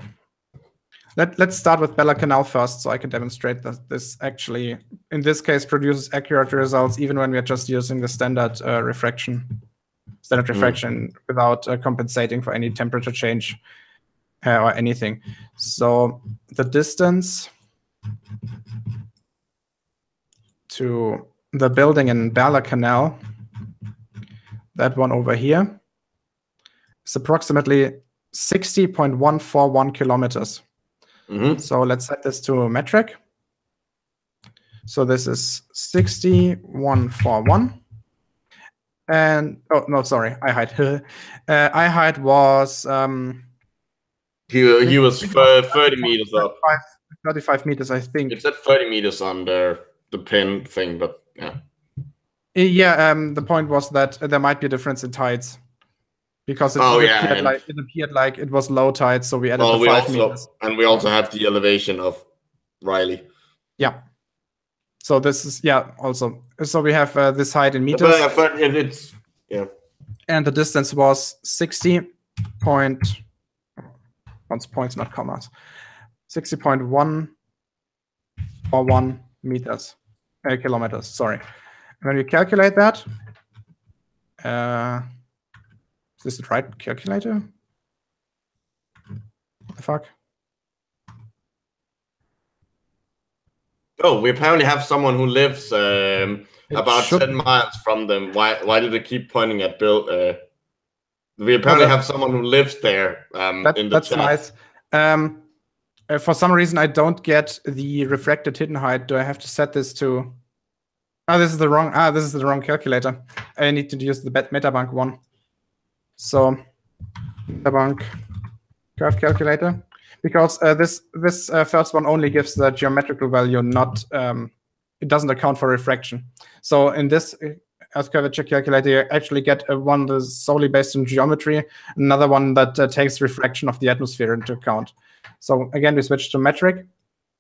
let's start with Bella Canal first, so I can demonstrate that this actually, in this case, produces accurate results even when we are just using the standard refraction without compensating for any temperature change or anything. So the distance to the building in Bella Canal, that one over here, is approximately 60.141 kilometers. So let's set this to metric. So this is 60.141. And oh no, sorry, eye height. Eye height was
he was 30 meters up.
35 meters, I think.
It's at 30 meters on the pin thing, but yeah.
Yeah, the point was that there might be a difference in tides. Because it appeared like it was low tide, so we added the 5 meters.
And we also have the elevation of Riley.
Yeah. So this is, also. So we have this height in meters. And the distance was points, not commas. 60.141 meters. Kilometers, sorry. When we calculate that, is this the right calculator? What the fuck?
Oh, we apparently have someone who lives about 10 miles from them. Why do they keep pointing at Bill? We apparently have someone who lives there in the
that's
chat.
Nice. For some reason, I don't get the refracted hidden height. Do I have to set this to? Oh, this is the wrong calculator. I need to use the MetaBank one. So MetaBank curve calculator, because this first one only gives the geometrical value, not it doesn't account for refraction. So in this earth curvature calculator, you actually get one that is solely based on geometry, another one that takes refraction of the atmosphere into account. So again, we switch to metric.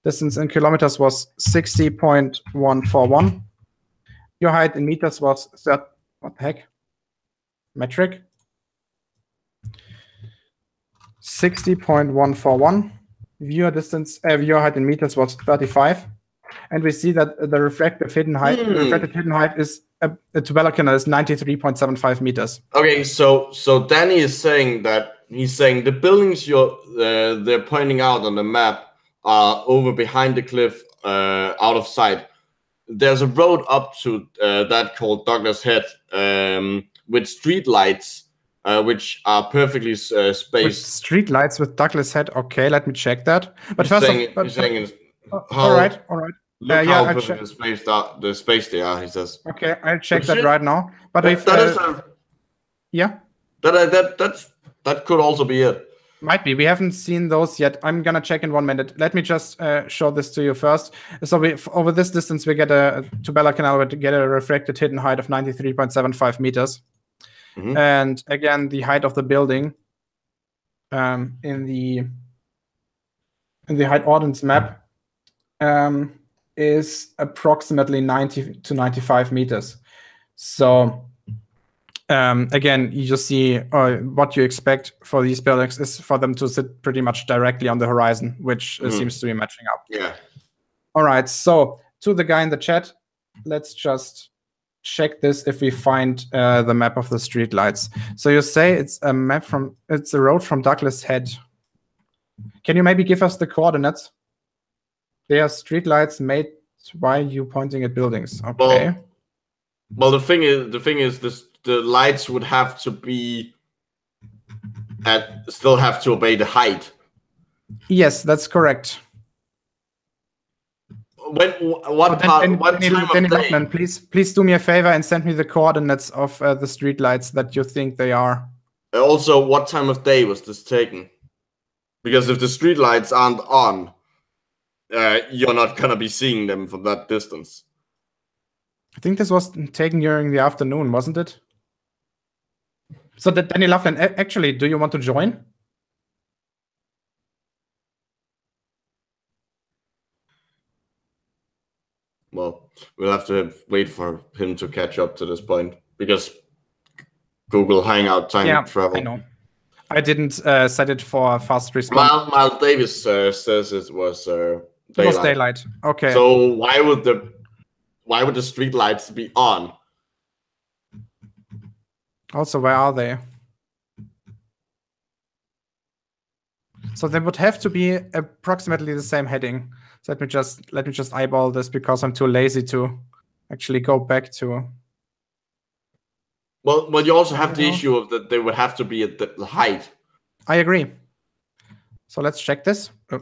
Distance in kilometers was 60.141. Your height in meters was what the heck? Metric. 60.141. Viewer height in meters was 35. And we see that the refracted hidden height is tubercular is 93.75 meters.
Okay, so Danny is saying that the buildings they're pointing out on the map are over behind the cliff, out of sight. There's a road up to that called Douglas Head, with street lights, which are perfectly spaced.
With street lights with Douglas Head. Okay, let me check that. But
all right. Look how perfectly spaced they are. He says.
Okay, I'll check that right now. But
that could also be it.
Might be. We haven't seen those yet. I'm gonna check in 1 minute. Let me just show this to you first. So over this distance, we get to Bella Canal, we get a refracted hidden height of 93.75 meters. Mm-hmm. And again, the height of the building in the height ordnance map is approximately 90 to 95 meters. So again, you just see what you expect for these buildings is for them to sit pretty much directly on the horizon, which seems to be matching up.
Yeah.
All right. So to the guy in the chat, let's just check this if we find the map of the street lights. So you say it's a road from Douglas Head. Can you maybe give us the coordinates? They are street lights made. Why are you pointing at buildings? Okay.
Well, the thing is, the lights would have to be still have to obey the height.
Yes, that's correct. Please do me a favor and send me the coordinates of the street lights that you think they are.
Also, what time of day was this taken? Because if the street lights aren't on, you're not gonna be seeing them from that distance.
I think this was taken during the afternoon, wasn't it? So Danny Laughlin, actually, do you want to join?
Well, we'll have to wait for him to catch up to this point, because Google Hangout time travel.
I know. I didn't set it for fast response.
Miles Davis says it was daylight.
It was daylight. Okay.
So why would the street lights be on?
Also, where are they? So they would have to be approximately the same heading. So let me just eyeball this, because I'm too lazy to actually go back to.
Well, you also have the issue of that they would have to be at the height.
I agree. So let's check this. Oh.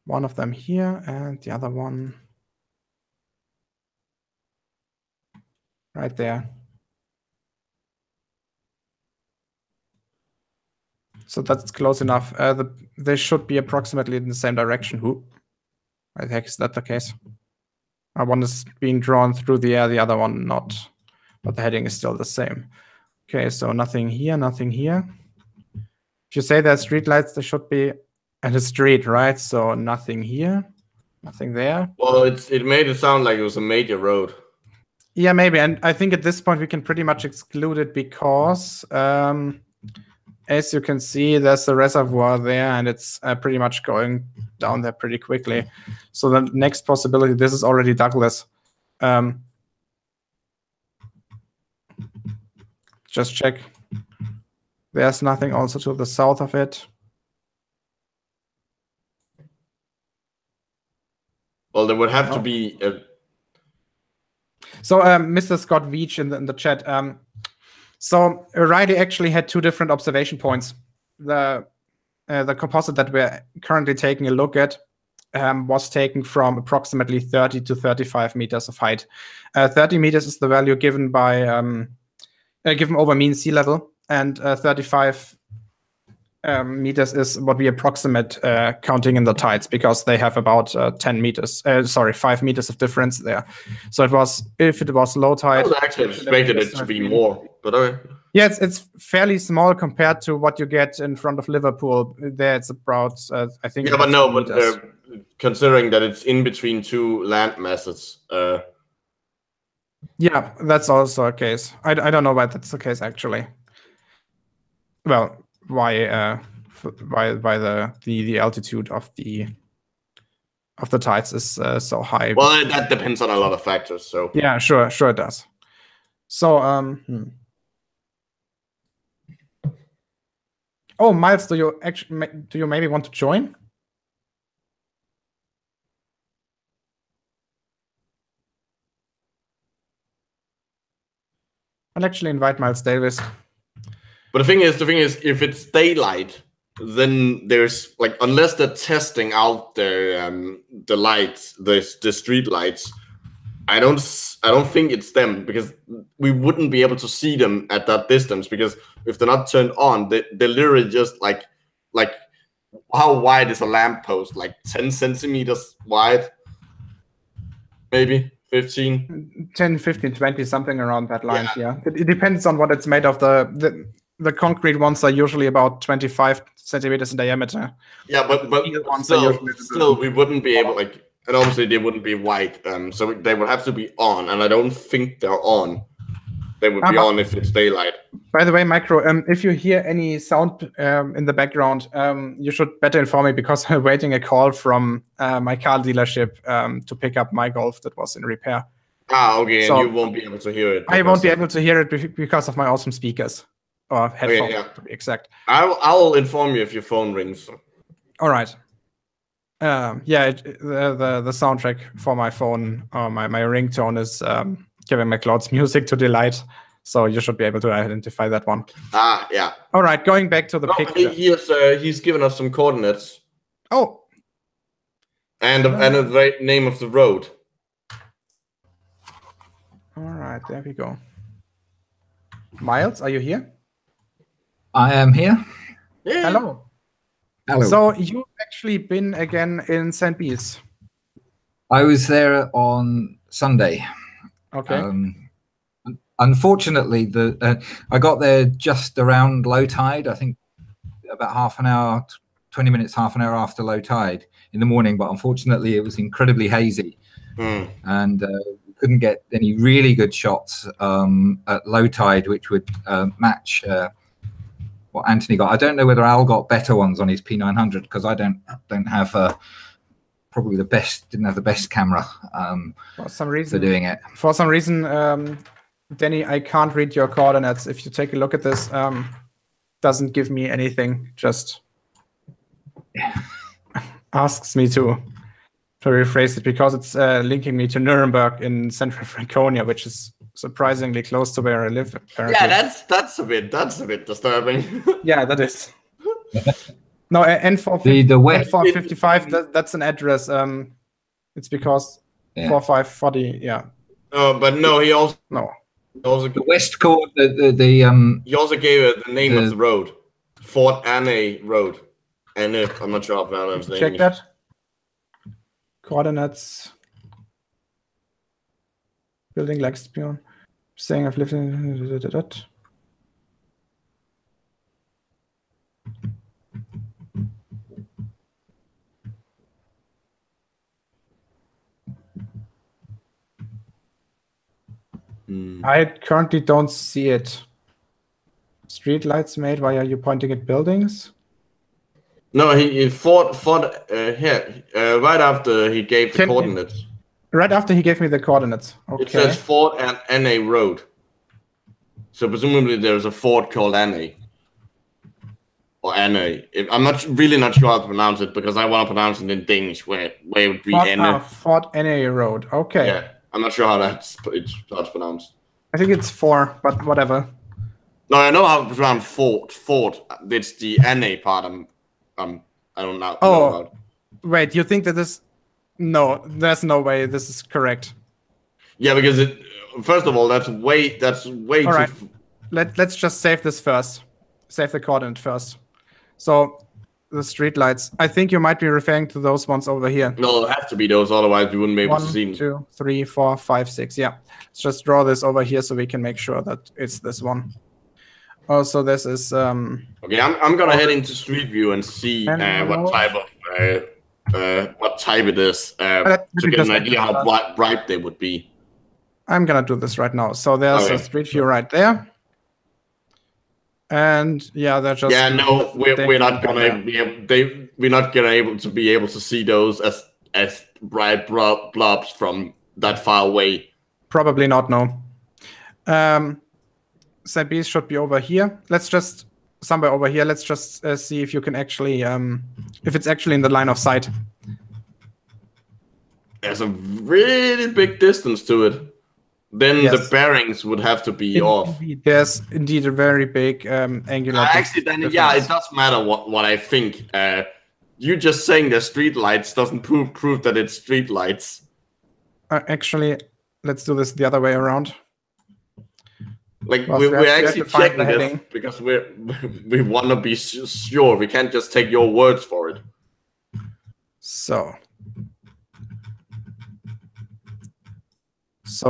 One of them here and the other one right there. So that's close enough. They should be approximately in the same direction. Why the heck is that the case? One is being drawn through the air, the other one not. But the heading is still the same. Okay, so nothing here, nothing here. If you say there's street lights, there should be at a street, right? So nothing here, nothing there.
Well, it made it sound like it was a major road.
Yeah, maybe. And I think at this point we can pretty much exclude it, because as you can see, there's a reservoir there, and it's pretty much going down there pretty quickly. So the next possibility, this is already Douglas. Just check. There's nothing also to the south of it.
Well, there would have to be a...
So, Mr. Scott Veach in the chat. So Riley actually had two different observation points. The composite that we're currently taking a look at was taken from approximately 30 to 35 meters of height. 30 meters is the value given by given over mean sea level, and 35 meters is what we approximate counting in the tides, because they have about 5 meters of difference there. So if it was low tide,
I would actually expected it to be more, but okay.
Yeah, it's fairly small compared to what you get in front of Liverpool. There it's about, I think.
Yeah, but considering that it's in between two land masses.
Yeah, that's also a case. I don't know why that's the case actually. Well, why the altitude of the tides is so high?
Well, that depends on a lot of factors. So
yeah, sure it does. So Oh, Miles, do you maybe want to join? I'll actually invite Miles Davis.
But the thing is, if it's daylight, then there's like, unless they're testing out the lights, the street lights, I don't think it's them, because we wouldn't be able to see them at that distance, because if they're not turned on, they're literally just like how wide is a lamppost? Like 10 centimeters wide, maybe 15,
10, 15, 20, something around that line. Yeah. It depends on what it's made of. The concrete ones are usually about 25 centimeters in diameter.
Yeah, but still we wouldn't be able, like, and obviously they wouldn't be white, so they would have to be on, and I don't think they're on. They would be on if it's daylight. By
the way, Micro, if you hear any sound in the background, you should better inform me, because I'm waiting a call from my car dealership to pick up my Golf that was in repair.
Ah, okay, so, and you won't be able to hear it.
I won't be able to hear it because of my awesome speakers. Or headphones, to be exact.
I'll inform you if your phone rings.
All right. Yeah, the soundtrack for my phone, or my ringtone is Kevin MacLeod's Music to Delight, so you should be able to identify that one.
Ah, yeah.
All right, going back to the picture.
He's given us some coordinates.
Oh.
And the name of the road.
All right, there we go. Miles, are you here?
I am here.
Yeah. Hello.
Hello.
So you've actually been again in St. Bees.
I was there on Sunday.
Okay.
Unfortunately, I got there just around low tide. I think about half an hour, 20 minutes, half an hour after low tide in the morning. But unfortunately, it was incredibly hazy, and couldn't get any really good shots at low tide, which would match what Anthony got. I don't know whether Al got better ones on his P900, because I don't have probably didn't have the best camera
for some reason
for doing it.
For some reason, Danny, I can't read your coordinates. If you take a look at this, doesn't give me anything. Just asks me to rephrase it, because it's linking me to Nuremberg in central Franconia, which is surprisingly close to where I live. Apparently.
Yeah, that's a bit disturbing.
Yeah, that is. No, and for
the West
455, that's an address. It's because 4540. Yeah.
But no, he also
the West Court.
He also gave it the name of the road, Fort Anne Road, and I'm not sure how to pronounce the name.
Check that. Coordinates. Building like Spion. Saying I've lived in. I currently don't see it. Street lights made. Why are you pointing at buildings?
No, he fought here right after he gave the coordinates.
Right after he gave me the coordinates. Okay.
It says Fort and Anne Road. So presumably there's a fort called Anne. or Anne. I'm really not sure how to pronounce it because I want to pronounce it in Danish, where it would be Anne.
Fort Anne Road. Okay.
Yeah, I'm not sure how it's pronounced.
I think it's 4, but whatever.
No, I know how to pronounce Fort. It's the Anne part. I don't know.
Oh, wait. You think that this? No, there's no way this is correct.
Yeah, because first of all, that's way
all right. Let's just save this first. Save the coordinate first. So the street lights. I think you might be referring to those ones over here.
No, it'll have to be those, otherwise we wouldn't be able to see them.
1, 2, 3, 4, 5, 6. Yeah. Let's just draw this over here so we can make sure that it's this one. Also, this is.
Okay, I'm gonna head into Street View and see what type it is to get an idea how bright they would be.
I'm gonna do this right now. So there's a Street View right there. And yeah, they're just.
Yeah, no, we're not gonna be able. We're not gonna be able to see those as bright blobs from that far away.
Probably not. No. Side B should be over here. Let's just somewhere over here. Let's just see if you can actually, if it's actually in the line of sight.
There's a really big distance to it. Then the bearings would have to be off.
There's indeed a very big angular.
Actually, then yeah, it does matter what I think. You just saying there's street lights doesn't prove that it's street lights.
Actually, let's do this the other way around.
Like we're actually checking this because we want to be sure. We can't just take your words for it.
So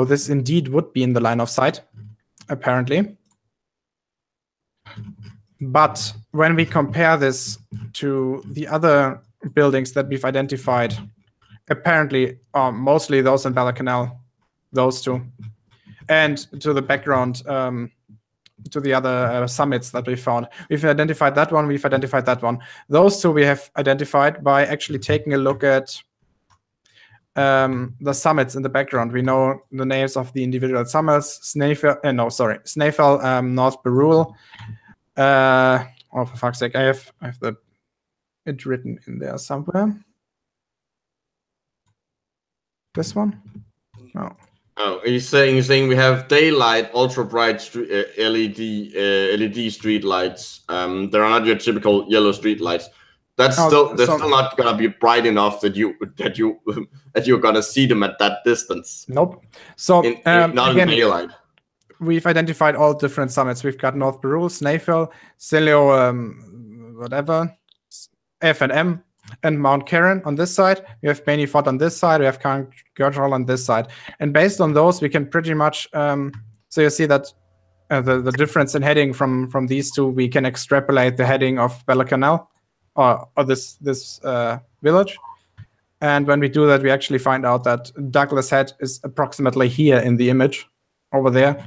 this indeed would be in the line of sight, apparently. But when we compare this to the other buildings that we've identified, apparently mostly those in Bella Canal, those two, and to the background, to the other summits that we found. We've identified that one, we've identified that one. Those two we have identified by actually taking a look at the summits in the background. We know the names of the individual summits, Snaefell, North Barul. Oh, for fuck's sake, I have it written in there somewhere. This one? No.
Oh, he's saying we have daylight, ultra bright LED street lights. There are not your typical yellow street lights. They're still not gonna be bright enough that you're gonna see them at that distance.
Nope. So
not in daylight.
We've identified all different summits. We've got North Barul, Snaefell, Celio, whatever, F&M, and Mount Karen on this side. We have Banifort on this side. We have Gurtrol on this side. And based on those, we can pretty much. So you see that the difference in heading from these two, we can extrapolate the heading of Bella Canal or this village. And when we do that, we actually find out that Douglas Head is approximately here in the image over there.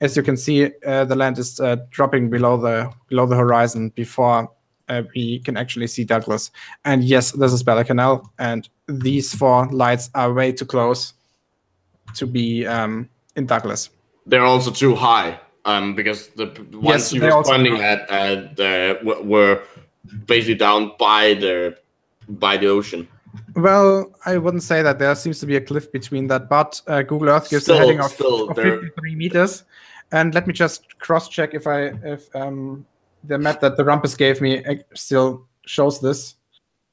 As you can see, the land is dropping below the horizon before we can actually see Douglas. And yes, this is Bella Canal, and these 4 lights are way too close to be in Douglas.
They're also too high because the ones you were pointing at were basically down by the ocean.
Well, I wouldn't say that. There seems to be a cliff between that, but Google Earth gives a heading of 53 meters. And let me just cross-check if the map that TheRumpus gave me still shows this.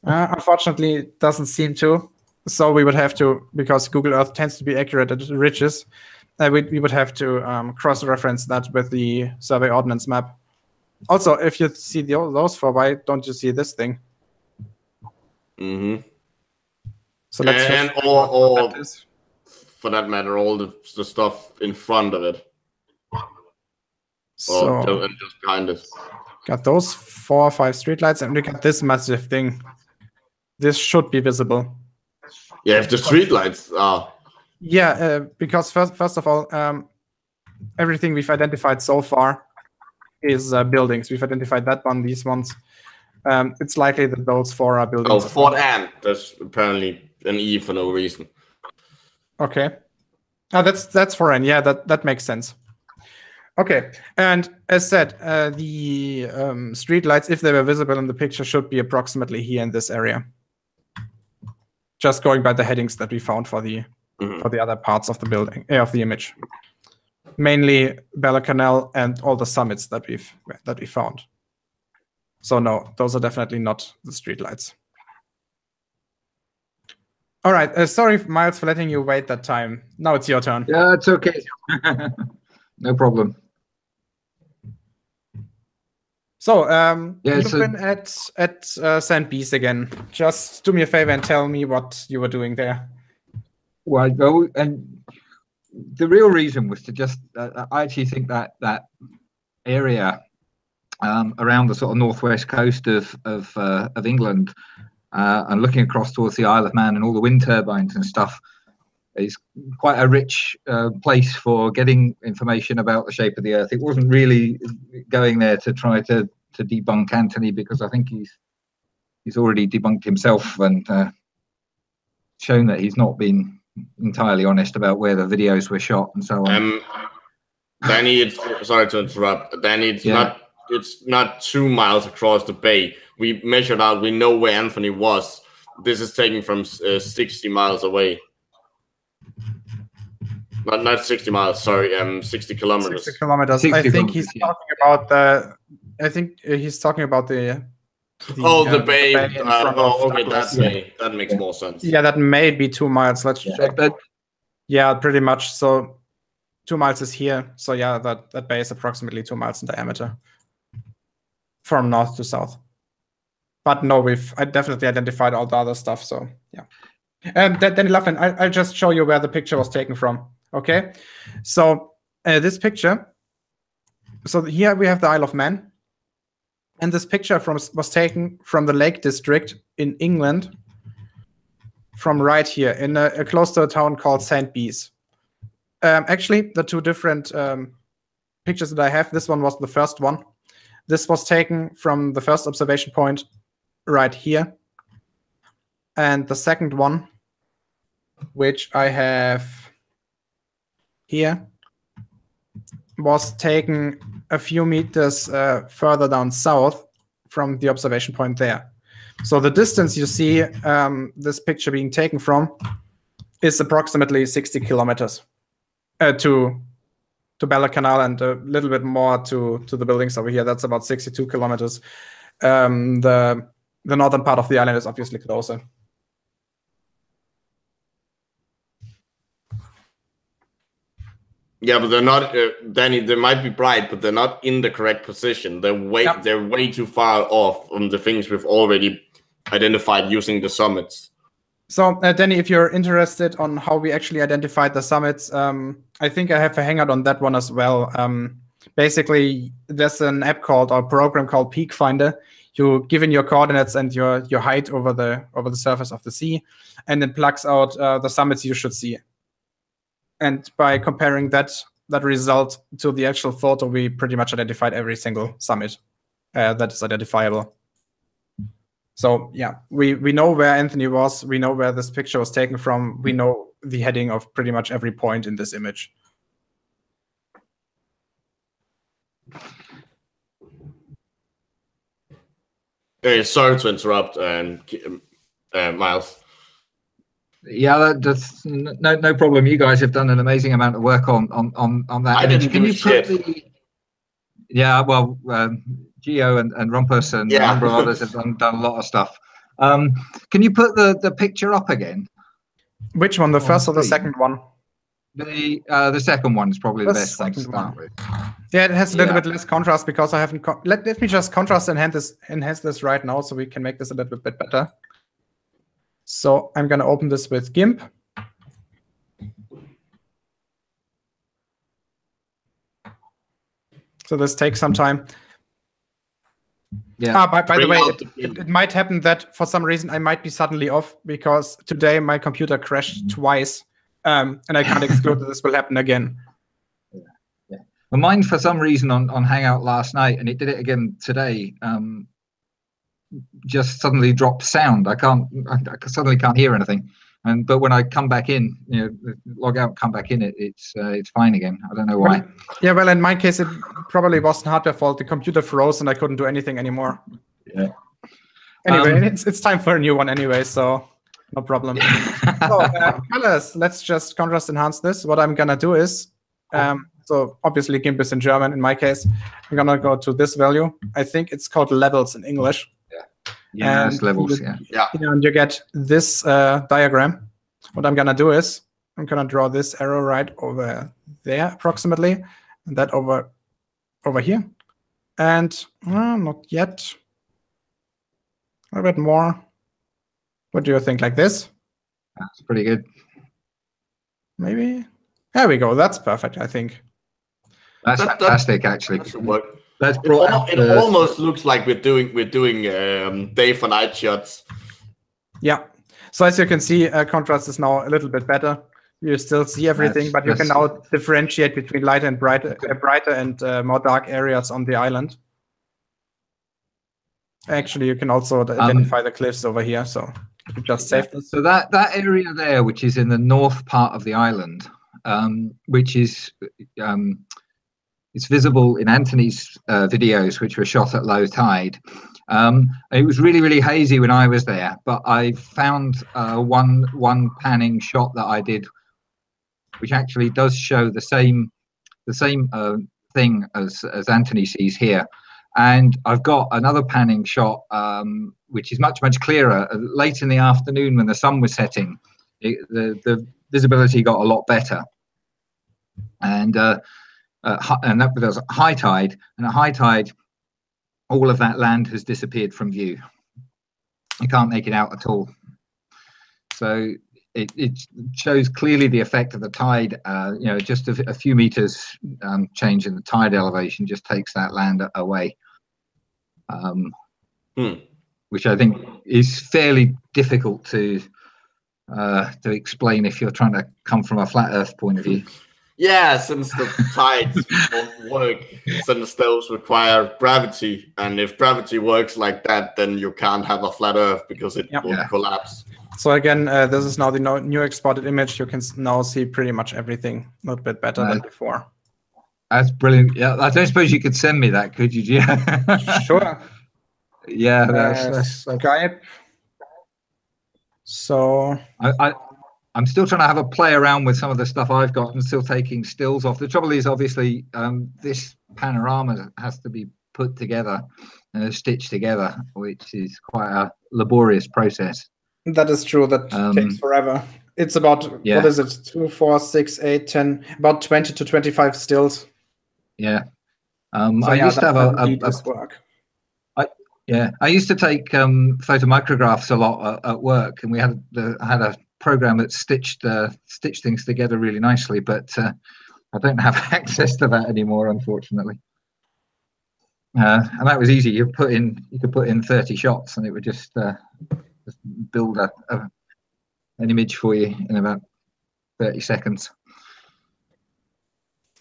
Unfortunately, it doesn't seem to. So we would have to, because Google Earth tends to be accurate at ridges, we would have to cross-reference that with the survey ordnance map. Also, if you see those 4, why don't you see this thing?
Mm-hmm.
So let's
all for that matter, all the stuff in front of it.
So
just behind it.
Got those 4 or 5 streetlights, and we got this massive thing. This should be visible.
Yeah, if the streetlights are.
Yeah, because first of all, everything we've identified so far is buildings. We've identified that one, these ones. It's likely that those 4 are buildings.
Oh, Fort Anne. That's apparently an E for no reason.
Okay. Oh, that's Fort Anne. Yeah, that makes sense. Okay, and as said, the street lights, if they were visible in the picture, should be approximately here in this area. Just going by the headings that we found for the other parts of the building, of the image. Mainly Bella Canal and all the summits that we found. So no, those are definitely not the street lights. All right, sorry, Miles, for letting you wait that time. Now it's your turn.
Yeah, it's okay. No problem.
So,
Yeah,
you've been at St. Bees again. Just do me a favor and tell me what you were doing there.
Well, and the real reason was to just, I actually think that area around the sort of northwest coast of England and looking across towards the Isle of Man and all the wind turbines and stuff is quite a rich place for getting information about the shape of the Earth. It wasn't really going there to try to debunk Anthony, because I think he's already debunked himself and shown that he's not been entirely honest about where the videos were shot and so on.
Danny, sorry to interrupt. Danny, it's not 2 miles across the bay. We measured out. We know where Anthony was. This is taken from 60 miles away. Not 60 miles. Sorry, 60 kilometers.
60 kilometers.
60
I think
kilometers,
he's
yeah.
talking about the. I think he's talking about the
bay.
in front of
Okay,
Douglas.
that makes more sense.
Yeah, that may be 2 miles. Let's check. Yeah, pretty much. So 2 miles is here. So yeah, that bay is approximately 2 miles in diameter from north to south. But no, I definitely identified all the other stuff. So yeah. And Danny Laughlin, I'll just show you where the picture was taken from. Okay, so this picture. So here we have the Isle of Man. And this picture was taken from the Lake District in England, from right here, in close to a town called St. Bees. Actually, the two different pictures that I have, this one was the first one. This was taken from the first observation point right here. And the second one, which I have here, was taken a few meters further down south from the observation point there. So the distance you see this picture being taken from is approximately 60 kilometers to Bella Canal, and a little bit more to the buildings over here. That's about 62 kilometers. The northern part of the island is obviously closer.
Yeah, but they're not, Danny. They might be bright, but they're not in the correct position. They're way too far off from the things we've already identified using the summits.
So, Danny, if you're interested on how we actually identified the summits, I think I have a hangout on that one as well. Basically, there's an app called, or program called Peak Finder. You give in your coordinates and your height over the surface of the sea, and it plugs out the summits you should see. And by comparing that result to the actual photo, we pretty much identified every single summit that is identifiable. So yeah, we know where Anthony was. We know where this picture was taken from. We know the heading of pretty much every point in this image.
Sorry to interrupt, Miles.
Yeah, that's no problem. You guys have done an amazing amount of work on that.
I didn't do shit.
Yeah, well, Geo and Rumpus and a number of others have done a lot of stuff. Can you put the picture up again?
Which one, the first or the second one?
The second one is probably the best one to start with.
Yeah, it has a little bit less contrast because I haven't. Let me just contrast enhance this right now so we can make this a little bit better. So I'm going to open this with GIMP. So this takes some time.
Yeah.
By the way, it might happen that for some reason I might be suddenly off because today my computer crashed twice, and I can't exclude that this will happen again.
Yeah. Well, mine for some reason on Hangout last night, and it did it again today. Just suddenly dropped sound. I suddenly can't hear anything. But when I come back in, log out, come back in, it's fine again. I don't know why.
Well, in my case, it probably wasn't hardware fault. The computer froze and I couldn't do anything anymore.
Yeah.
Anyway, it's time for a new one anyway, so no problem. So colors, let's just contrast enhance this. What I'm gonna do is, so obviously GIMP is in German. In my case, I'm gonna go to this value. I think it's called levels in English.
Yeah, it's levels.
And you get this diagram. What I'm gonna do is I'm gonna draw this arrow right over there approximately, and that over here, and not yet. A bit more. What do you think? Like this?
That's pretty good.
Maybe. There we go. That's perfect, I think.
That's fantastic, actually.
That should work.
That's brought
it almost looks like we're doing day for night shots.
Yeah. So as you can see, contrast is now a little bit better. You still see everything, but you can now differentiate between lighter and brighter and more dark areas on the island. Actually, you can also identify the cliffs over here. So you can just save this.
So that area there, which is in the north part of the island, which is it's visible in Anthony's videos, which were shot at low tide. It was really, really hazy when I was there, but I found one panning shot that I did, which actually does show the same thing as Anthony sees here. And I've got another panning shot, which is much, much clearer. Late in the afternoon when the sun was setting, the visibility got a lot better. And that was high tide. And at high tide, all of that land has disappeared from view. You can't make it out at all. So it shows clearly the effect of the tide. Just a few meters change in the tide elevation just takes that land away. Which I think is fairly difficult to explain if you're trying to come from a flat Earth point of view.
Yeah, since the tides won't work, since those require gravity, and if gravity works like that, then you can't have a flat Earth because it will collapse.
So again, this is now the new exported image. You can now see pretty much everything a little bit better than before.
That's brilliant. Yeah, I don't suppose you could send me that, could you? Yeah.
Sure.
Yeah, that's
Skype. So
I'm still trying to have a play around with some of the stuff I've got and still taking stills off. The trouble is, obviously, this panorama has to be put together and stitched together, which is quite a laborious process.
That is true. That takes forever. It's about, what is it, 2, 4, 6, 8, 10, about 20 to 25 stills.
Yeah. I used to have I used to take photomicrographs a lot at work, and we had a program that stitched things together really nicely, but I don't have access to that anymore, unfortunately. And that was easy. You could put in 30 shots, and it would just build an image for you in about 30 seconds.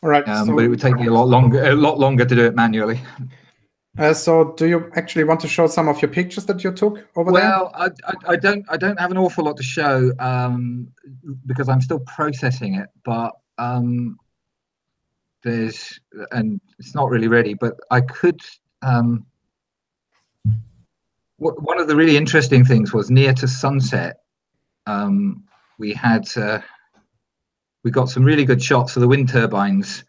All right.
But it would take you a lot longer to do it manually.
So do you actually want to show some of your pictures that you took over there?
Well, I don't have an awful lot to show because I'm still processing it, but it's not really ready, but I could one of the really interesting things was near to sunset, we got some really good shots of the wind turbines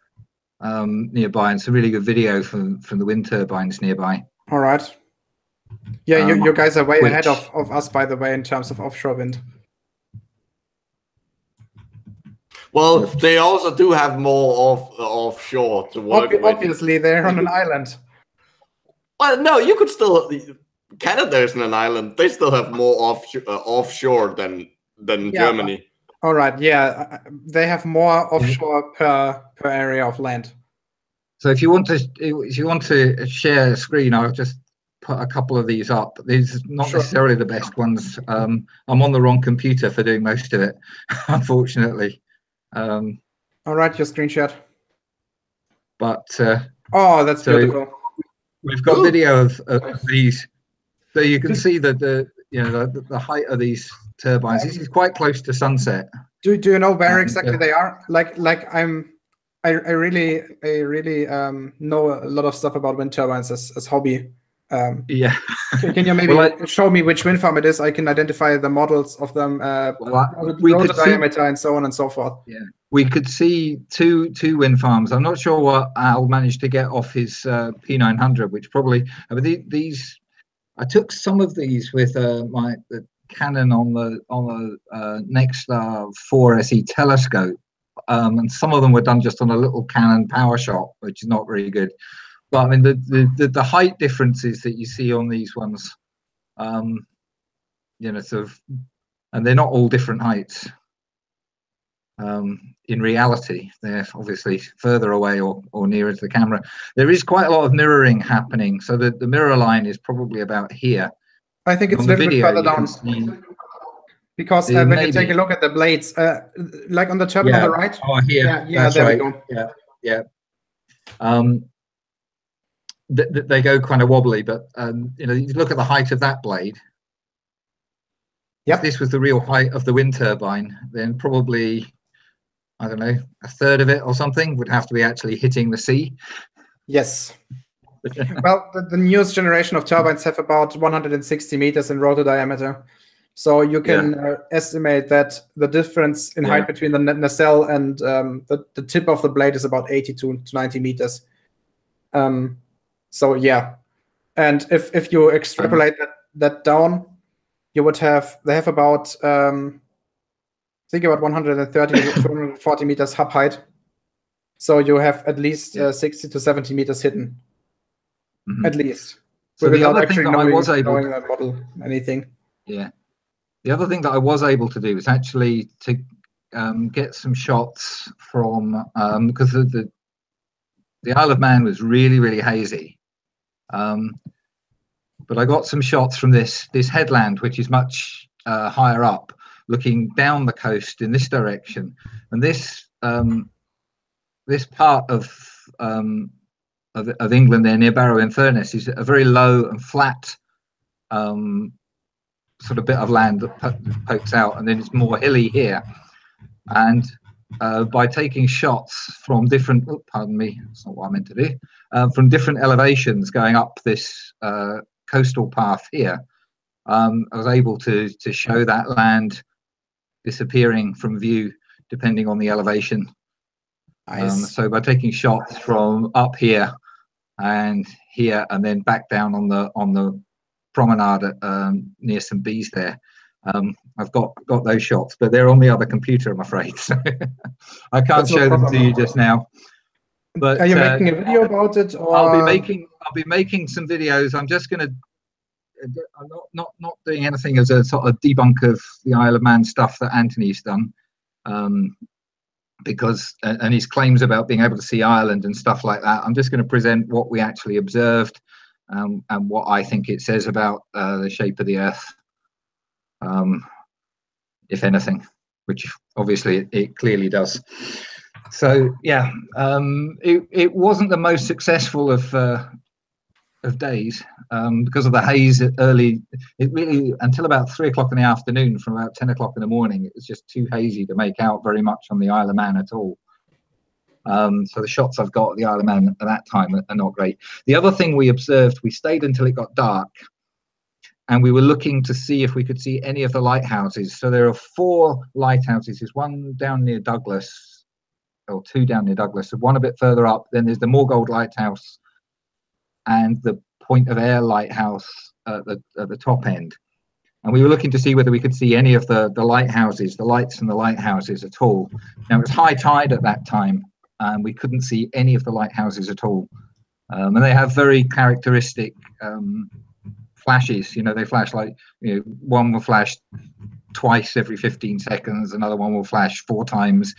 nearby, and some really good video from the wind turbines nearby.
All right. Yeah, you guys are way ahead of us, by the way, in terms of offshore wind.
Well, they also do have more offshore to work with.
Obviously, they're on an island.
Well, no, you could still. Canada isn't an island. They still have more offshore than Germany.
All right. Yeah, they have more offshore per area of land.
So if you want to share a screen, I'll just put a couple of these up. These are not necessarily the best ones. I'm on the wrong computer for doing most of it, unfortunately.
All right, your screenshot.
But
oh, that's beautiful.
We've got video of these, so you can see that the height of these turbines. This is quite close to sunset.
Do you know where exactly they are? I really know a lot of stuff about wind turbines as hobby.
Yeah.
Can you maybe show me which wind farm it is? I can identify the models of them, rotor diameter, and so on and so forth.
Yeah, we could see two wind farms. I'm not sure what Al managed to get off his P900, which probably. But these, I took some of these with the Canon on the Nexstar 4 SE telescope, and some of them were done just on a little Canon PowerShot, which is not very good. But I mean, the height differences that you see on these ones, you know, sort of, and they're not all different heights. In reality, they're obviously further away or nearer to the camera. There is quite a lot of mirroring happening, so the mirror line is probably about here.
I think it's a little bit further down. Because when you take a look at the blades, like on the turbine on the right.
Oh, here.
Yeah, there we go.
Yeah. They go kind of wobbly, but you know, you look at the height of that blade. If this was the real height of the wind turbine, then probably, I don't know, a third of it or something would have to be actually hitting the sea.
Yes. Well, the newest generation of turbines have about 160 meters in rotor diameter. So you can estimate that the difference in height between the nacelle and the tip of the blade is about 80 to 90 meters. So yeah, and if you extrapolate that down, you would have, they have about think about 130 to 240 meters hub height. So you have at least 60 to 70 meters hidden, at least.
So the other thing that I was able
to model anything.
Yeah. The other thing that I was able to do was actually to get some shots from because the Isle of Man was really, really hazy. But I got some shots from this headland, which is much higher up, looking down the coast in this direction. And this part of England there near Barrow-in-Furness is a very low and flat sort of bit of land that pokes out, and then it's more hilly here. And by taking shots from different, pardon me, that's not what I meant to do, from different elevations going up this coastal path here, I was able to show that land disappearing from view depending on the elevation.
Nice.
So by taking shots from up here and here and then back down on the promenade near St. Bees there, I've got those shots, but they're on the other computer, I'm afraid. So I can't show them to you just now. But
are you making a video about it? Or?
I'll be making some videos. I'm just going to. I'm not doing anything as a sort of debunk of the Isle of Man stuff that Anthony's done, because and his claims about being able to see Ireland and stuff like that. I'm just going to present what we actually observed and what I think it says about the shape of the Earth, if anything, which obviously it clearly does. So yeah, it wasn't the most successful of days because of the haze early. It really, until about 3 o'clock in the afternoon, from about 10 o'clock in the morning, it was just too hazy to make out very much on the Isle of Man at all. So the shots I've got at the Isle of Man at that time are not great. The other thing we observed, we stayed until it got dark, and we were looking to see if we could see any of the lighthouses. So there are 4 lighthouses. There's one down near Douglas, or 2 down near Douglas, and one a bit further up. Then there's the Moorgold Lighthouse and the Point of Ayre Lighthouse at the top end. And we were looking to see whether we could see any of the lighthouses, the lights in the lighthouses at all. Now, it was high tide at that time, and we couldn't see any of the lighthouses at all. And they have very characteristic flashes. You know, they flash like, you know, one will flash twice every 15 seconds, another one will flash 4 times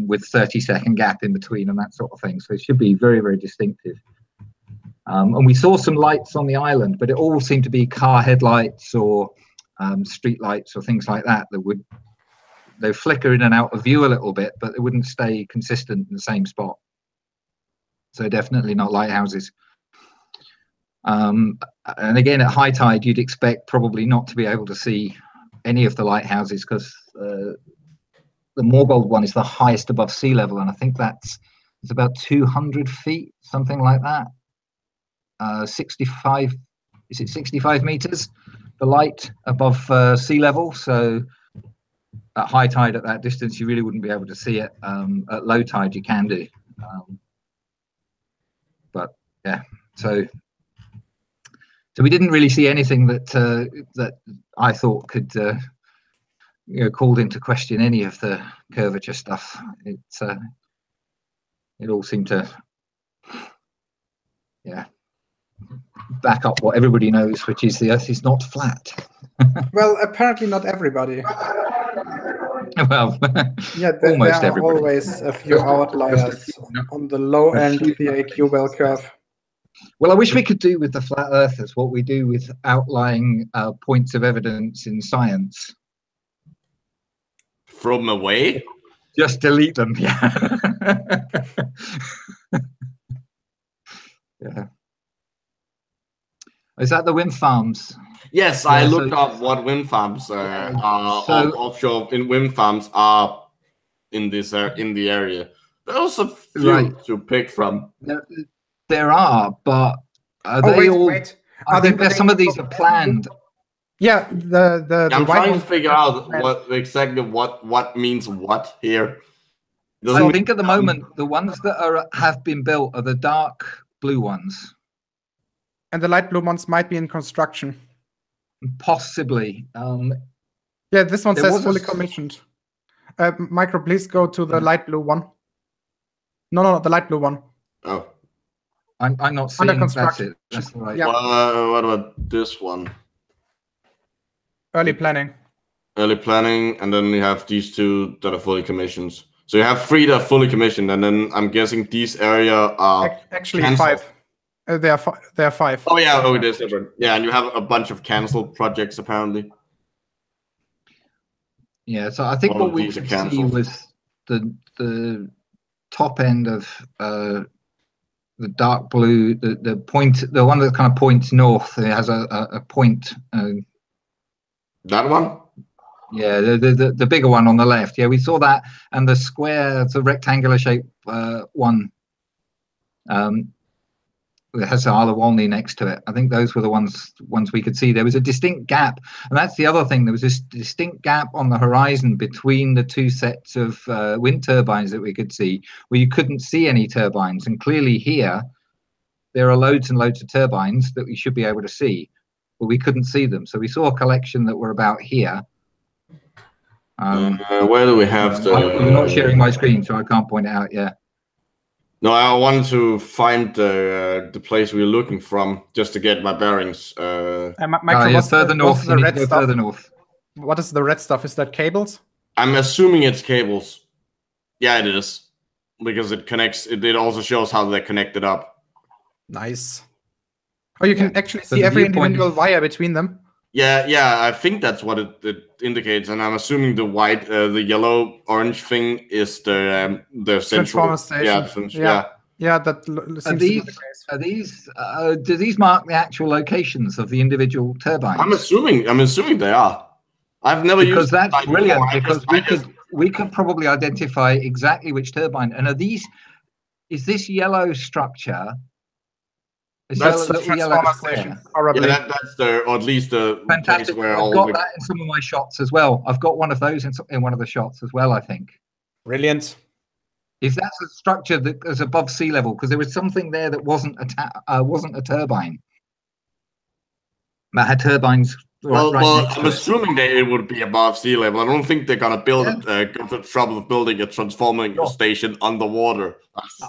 with 30-second gap in between and that sort of thing. So it should be very, very distinctive. And we saw some lights on the island, but it all seemed to be car headlights or street lights or things like that they'd flicker in and out of view a little bit, but they wouldn't stay consistent in the same spot. So definitely not lighthouses. And again, at high tide, you'd expect probably not to be able to see any of the lighthouses, because the Morgold one is the highest above sea level, and I think it's about 200 feet, something like that. 65, is it 65 meters? The light above sea level. So at high tide, at that distance, you really wouldn't be able to see it. At low tide, you can do. But yeah, so we didn't really see anything that I thought could called into question any of the curvature stuff. It all seemed to back up what everybody knows, which is the Earth is not flat.
Well, apparently not everybody.
Well,
yeah,
almost
there are
everybody.
always a few outliers on the low end of the AQ bell curve.
Well, I wish we could do with the flat earthers what we do with outlying points of evidence in science.
Throw them away?
Just delete them, yeah. Yeah. Is that the wind farms?
Yes,
Yeah,
I looked up what wind farms are offshore wind farms are in this in the area. There's a few to pick from.
There are, but are they all?
Wait.
I think that some of these are planned.
Yeah,
I'm trying to figure out what means what here.
I think at the moment the ones that have been built are the dark blue ones.
And the light blue ones might be in construction.
Possibly.
Yeah, this one says fully commissioned. Micro, please go to the light blue one. No, the light blue one.
Oh.
I'm not seeing.
Under construction.
That's right.
Yeah. What about this one?
Early planning.
Early planning, and then we have these two that are fully commissioned. So you have 3 that are fully commissioned, and then I'm guessing these area are
actually
canceled.
5. There are 5.
Oh yeah, it is different. Yeah, and you have a bunch of canceled projects apparently.
Yeah, so I think what we could see was the top end of the dark blue, the one that kind of points north. It has a point.
That one?
Yeah, the bigger one on the left. Yeah, we saw that, and the square, the rectangular shape one. It has the Isle of Walney next to it. I think those were the ones we could see. There was a distinct gap, and that's the other thing. There was this distinct gap on the horizon between the 2 sets of wind turbines that we could see, where you couldn't see any turbines. And clearly here, there are loads and loads of turbines that we should be able to see, but we couldn't see them. So we saw a collection that were about here.
Where do we have the...
I'm not sharing my screen, so I can't point it out yet.
No, I wanted to find the place we were looking from just to get my bearings.
Further north. Further north.
What is the red stuff? Is that cables?
I'm assuming it's cables. Yeah, it is, because it connects. It also shows how they're connected up.
Nice. Oh, you can actually see every individual wire between them.
Yeah, I think that's what it indicates, and I'm assuming the white, the yellow, orange thing is the central
transformer station. Yeah, that seems to be the case.
Do these mark the actual locations of the individual turbines?
I'm assuming they are. I've never used,
because that's brilliant. Because we could probably identify exactly which turbine. And is this yellow structure?
That's the transformer station, probably.
Yeah, that's or at least the
fantastic.
Place where
I've got that in some of my shots as well. I've got one of those in one of the shots as well, I think.
Brilliant.
If that's a structure that is above sea level, because there was something there that wasn't a turbine. That had turbines.
Well, I'm assuming that it would be above sea level. I don't think they're gonna build it. Go to the trouble of building a transforming station underwater.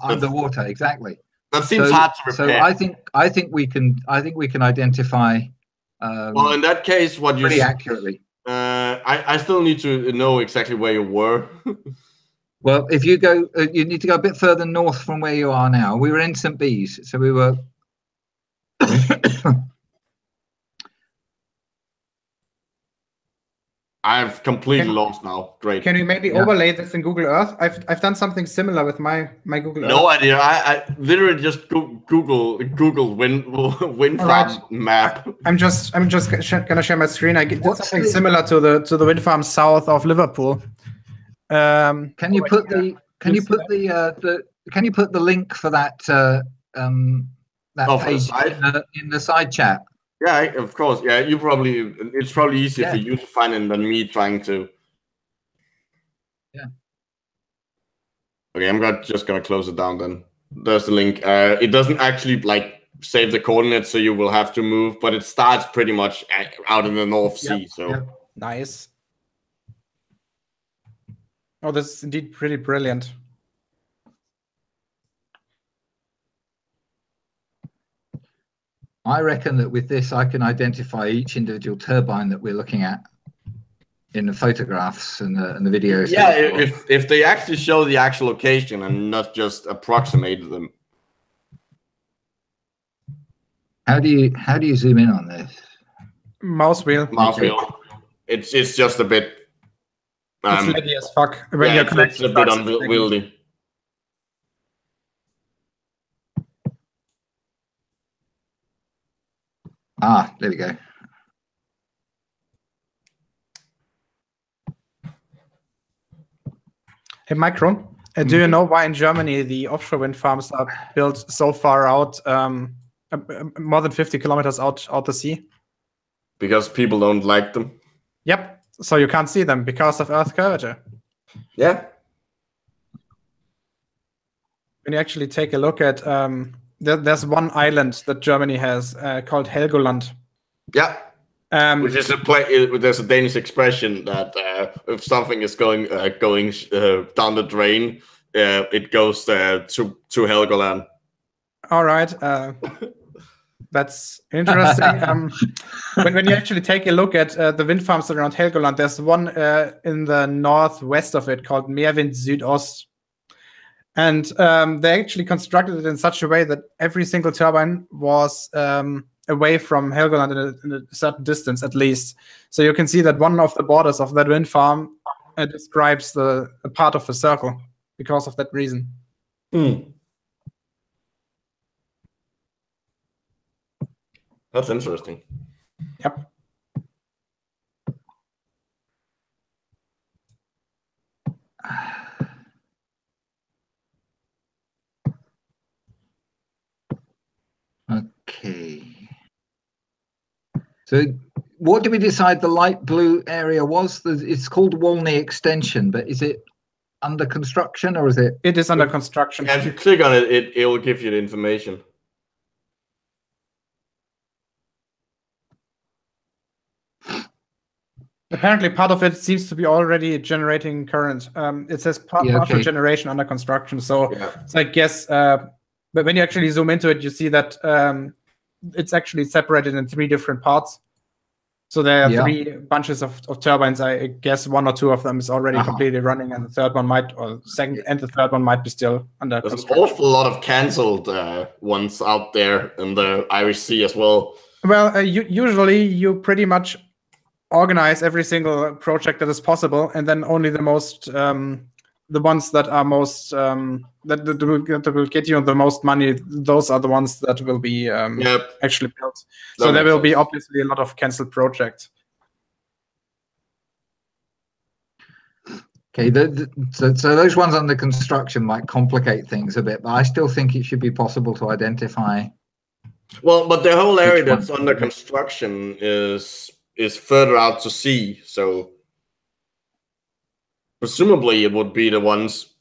Underwater, exactly.
That seems hard to repair.
So I think we can identify.
Well, in that case, what you
pretty accurately.
I still need to know exactly where you were.
Well, if you go, you need to go a bit further north from where you are now. We were in St. Bees, so we were.
I've completely lost now. Great.
Can we maybe overlay this in Google Earth? I've done something similar with my Google Earth.
No idea. I literally just Google wind farm map.
I'm just gonna share my screen. I did something similar to the wind farm south of Liverpool.
Can you put the link for that page in the side chat?
Yeah, of course. Yeah, it's probably easier for you to find it than me trying to.
Yeah.
Okay, I'm just gonna close it down then. There's the link. It doesn't actually like save the coordinates, so you will have to move, but it starts pretty much out in the North Sea. So
nice. Oh, this is indeed pretty brilliant.
I reckon that with this, I can identify each individual turbine that we're looking at in the photographs and the videos.
Yeah, if they actually show the actual location and not just approximate them.
How do you zoom in on this?
Mouse wheel.
Mouse wheel. It's just a bit.
It's laggy as fuck.
It's a bit unwieldy.
Ah, there we go.
Hey, Micro, do you know why in Germany the offshore wind farms are built so far out, more than 50 kilometers out the sea?
Because people don't like them.
Yep. So you can't see them because of Earth curvature.
Yeah.
When you actually take a look at, there's one island that Germany has called Helgoland.
Yeah. Which is there's a Danish expression that if something is going down the drain, it goes to Helgoland.
All right. That's interesting. When you actually take a look at the wind farms around Helgoland, there's one in the northwest of it called Meerwind Südost. And they actually constructed it in such a way that every single turbine was away from Helgoland in a certain distance, at least. So you can see that one of the borders of that wind farm describes a part of the circle because of that reason.
That's interesting.
Yep.
Okay. So what did we decide the light blue area was? It's called Walney Extension, but is it under construction or is it?
It is under construction.
Yeah, if you click on it, it will give you the information.
Apparently, part of it seems to be already generating current. It says partial generation under construction. So I guess, but when you actually zoom into it, you see that it's actually separated in 3 different parts. So there are 3 bunches of turbines. I guess 1 or 2 of them is already completely running, and the third one might, or second and the third one might be still under construction.
There's an awful lot of cancelled ones out there in the Irish Sea as well.
Well, usually you pretty much organize every single project that is possible, and then only the most the ones that are most that will get you the most money, those are the ones that will be actually built. So there will be obviously a lot of cancelled projects.
Okay, so those ones under construction might complicate things a bit, but I still think it should be possible to identify.
Well, but the whole area that's under construction is further out to sea, so presumably it would be the ones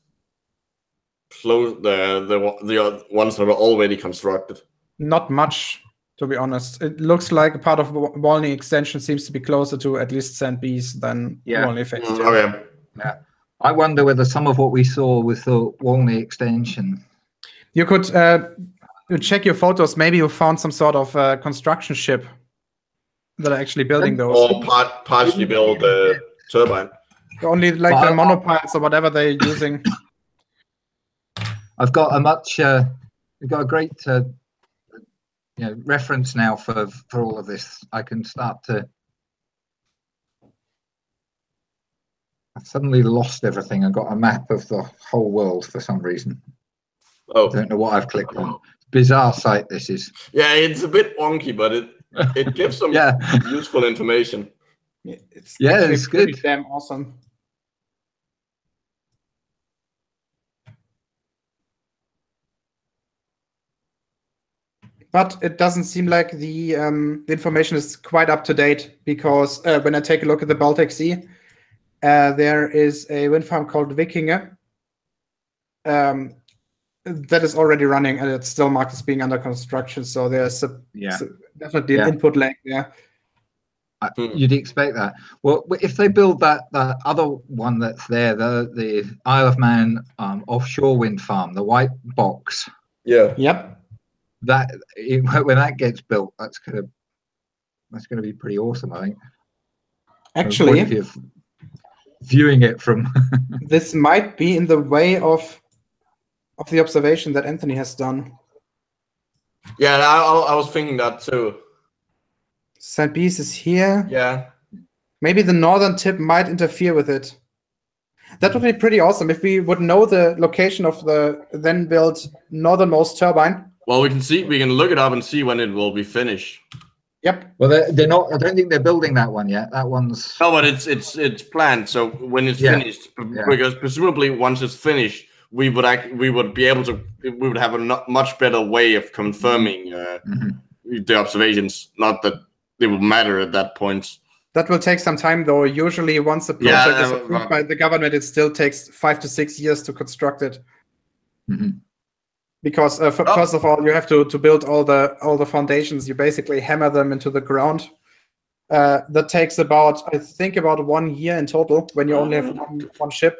close, the ones that are already constructed.
Not much, to be honest. It looks like a part of Walney Extension seems to be closer to at least St. Bees than Walney Phase 2.
Okay.
Yeah, I wonder whether some of what we saw was the Walney Extension.
You could check your photos. Maybe you found some sort of construction ship that are actually building those.
Or partially build the turbine.
Only like the monopiles or whatever they're using.
I've got we've got a great reference now for all of this. I can start to I've suddenly lost everything. I got a map of the whole world for some reason.
Oh,
I don't know what I've clicked on. Bizarre site this is.
yeah, it's a bit wonky, but it gives some useful information.
It's
actually
it's
pretty
good. Damn awesome. But it doesn't seem like the information is quite up to date, because when I take a look at the Baltic Sea, there is a wind farm called Vikinge that is already running, and it's still marked as being under construction. So there's definitely an input lag there.
You'd expect that. Well, if they build that other one that's there, the Isle of Man offshore wind farm, the white box.
Yeah.
Yep. When that gets built, that's gonna be pretty awesome, I think.
Actually,
viewing it from
this might be in the way of the observation that Anthony has done.
Yeah, I was thinking that too.
St. Bees is here.
Yeah.
Maybe the northern tip might interfere with it. That would be pretty awesome if we would know the location of the then built northernmost turbine.
Well, we can look it up and see when it will be finished.
Yep.
Well, they're not. I don't think they're building that one yet. That one's.
No, but it's planned. So when it's finished, because presumably once it's finished, we would have a much better way of confirming the observations. Not that they will matter at that point.
That will take some time, though. Usually, once the project is approved by the government, it still takes 5 to 6 years to construct it. Because first of all, you have to build all the foundations. You basically hammer them into the ground. That takes about 1 year in total when you only have one ship.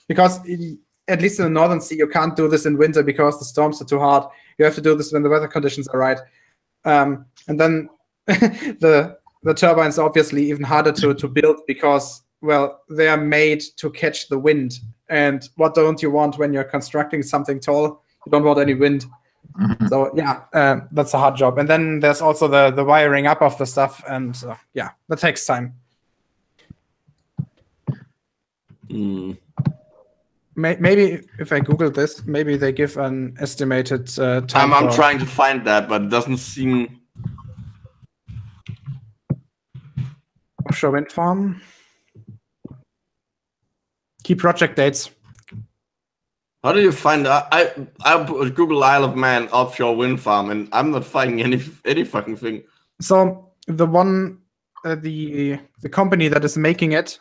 Because at least in the Northern Sea, you can't do this in winter because the storms are too hard. You have to do this when the weather conditions are right. And then the turbines are obviously even harder to build because, well, they are made to catch the wind. And what don't you want when you're constructing something tall? You don't want any wind. So yeah, that's a hard job. And then there's also the wiring up of the stuff, and that takes time. Maybe if I Google this, maybe they give an estimated time.
I'm trying to find that, but it doesn't seem.
Offshore wind farm. Key project dates.
How do you find that? I Google Isle of Man offshore wind farm, and I'm not finding any fucking thing.
So the one, the company that is making it,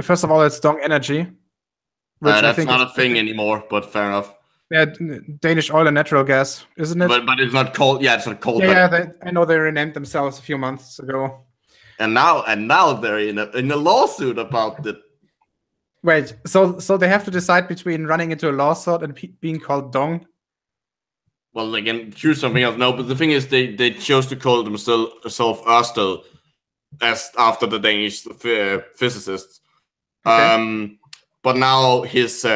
first of all, it's Dong Energy.
That's not a thing anymore, but fair enough.
Yeah, Danish oil and natural gas, isn't it?
But it's not called. Yeah, it's not called.
Yeah, I know they renamed themselves a few months ago.
And now they're in a lawsuit about it.
Wait, so they have to decide between running into a lawsuit and being called Dong?
Well, they can choose something else. No, but the thing is, they chose to call themselves Ørsted, as after the Danish physicists.
Okay.
But now his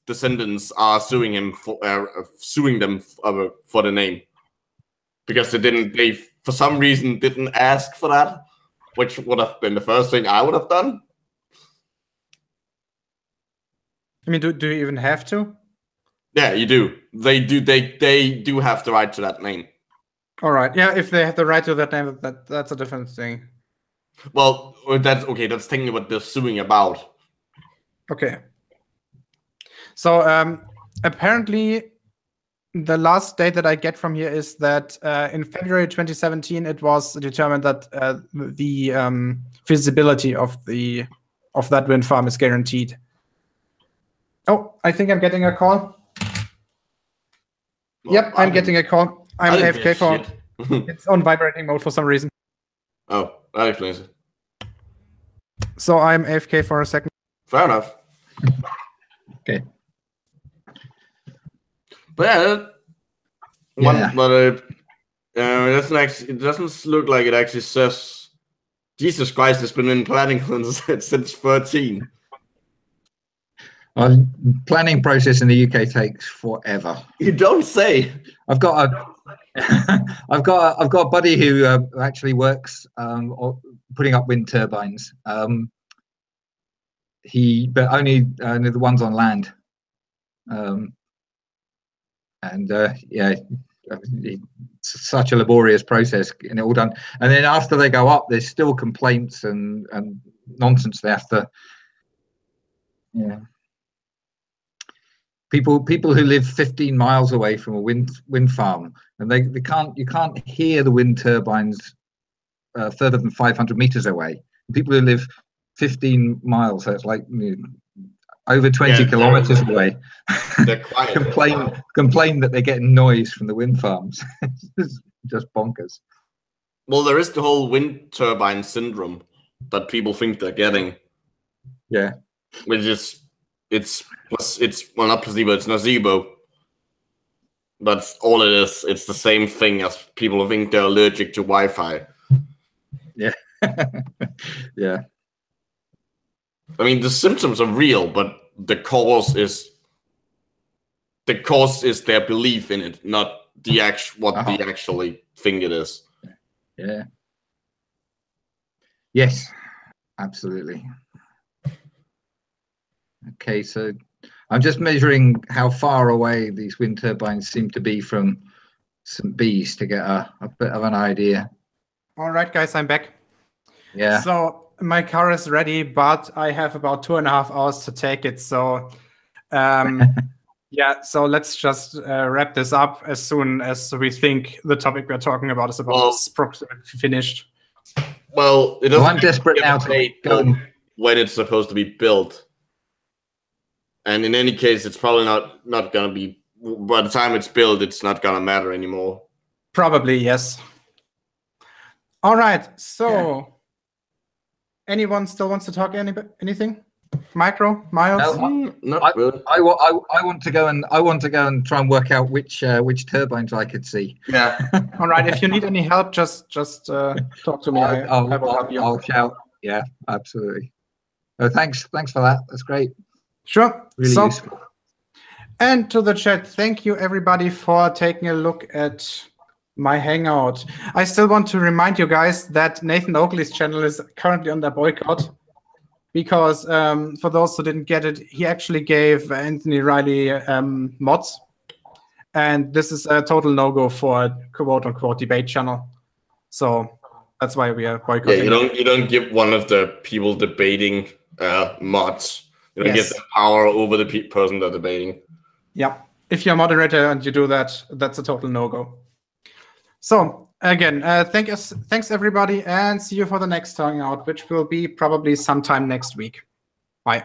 descendants are suing them for the name, because they for some reason didn't ask for that, which would have been the first thing I would have done.
I mean, do you even have to?
Yeah, you do. They do have the right to that name.
All right. Yeah, if they have the right to that name, that's a different thing.
Well, that's okay. That's technically what they're suing about.
Okay. So apparently, the last date that I get from here is that in February 2017, it was determined that the feasibility of that wind farm is guaranteed. Oh, I think I'm getting a call. Well, yep, I'm getting a call. I'm AFK for it's on vibrating mode for some reason.
Oh, that explains it.
So I'm AFK for a second.
Fair enough.
Okay.
But it doesn't look like it actually says. Jesus Christ, it's been in planning since 13.
Planning process in the UK takes forever.
You don't say.
I've got a buddy who actually works putting up wind turbines. But only the ones on land. Yeah, it's such a laborious process getting it all done. And then after they go up, there's still complaints and nonsense they have to. Yeah. People who live 15 miles away from a wind farm, and you can't hear the wind turbines further than 500 meters away. People who live 15 miles, so it's like over 20 kilometers away,
they're quiet.
complain that they're getting noise from the wind farms. It's just bonkers.
Well, there is the whole wind turbine syndrome that people think they're getting.
Yeah,
which is it's well, not placebo, it's nocebo. That's all it is. It's the same thing as people think they're allergic to Wi-Fi.
Yeah. Yeah.
I mean, the symptoms are real, but the cause is their belief in it, not the they actually think it is.
Yeah. Yes, absolutely. Okay, so I'm just measuring how far away these wind turbines seem to be from St. Bees to get a bit of an idea.
All right, guys, I'm back.
Yeah.
So my car is ready, but I have about 2.5 hours to take it. So, yeah. So let's just wrap this up as soon as we think the topic we're talking about is about finished.
Well, it doesn't.
I'm desperate now to go
when it's supposed to be built. And in any case, it's probably not going to be, by the time it's built, it's not going to matter anymore.
Probably, yes. All right. So, anyone still wants to talk anything? Micro, Miles?
No,
not really.
I want to go and try and work out which turbines I could see.
Yeah.
All right. If you need any help, just talk to me. I will help you.
I'll shout. Yeah, absolutely. Oh, thanks for that. That's great.
Sure.
Really useful.
And to the chat, thank you everybody for taking a look at my Hangout. I still want to remind you guys that Nathan Oakley's channel is currently under boycott because for those who didn't get it, he actually gave Anthony Riley mods. And this is a total no-go for a quote-unquote debate channel. So that's why we are boycotting.
Yeah, you don't give one of the people debating mods. You don't get the power over the person they're debating.
Yeah. If you're a moderator and you do that, that's a total no-go. So, again, thanks everybody, and see you for the next Hangout, which will be probably sometime next week. Bye.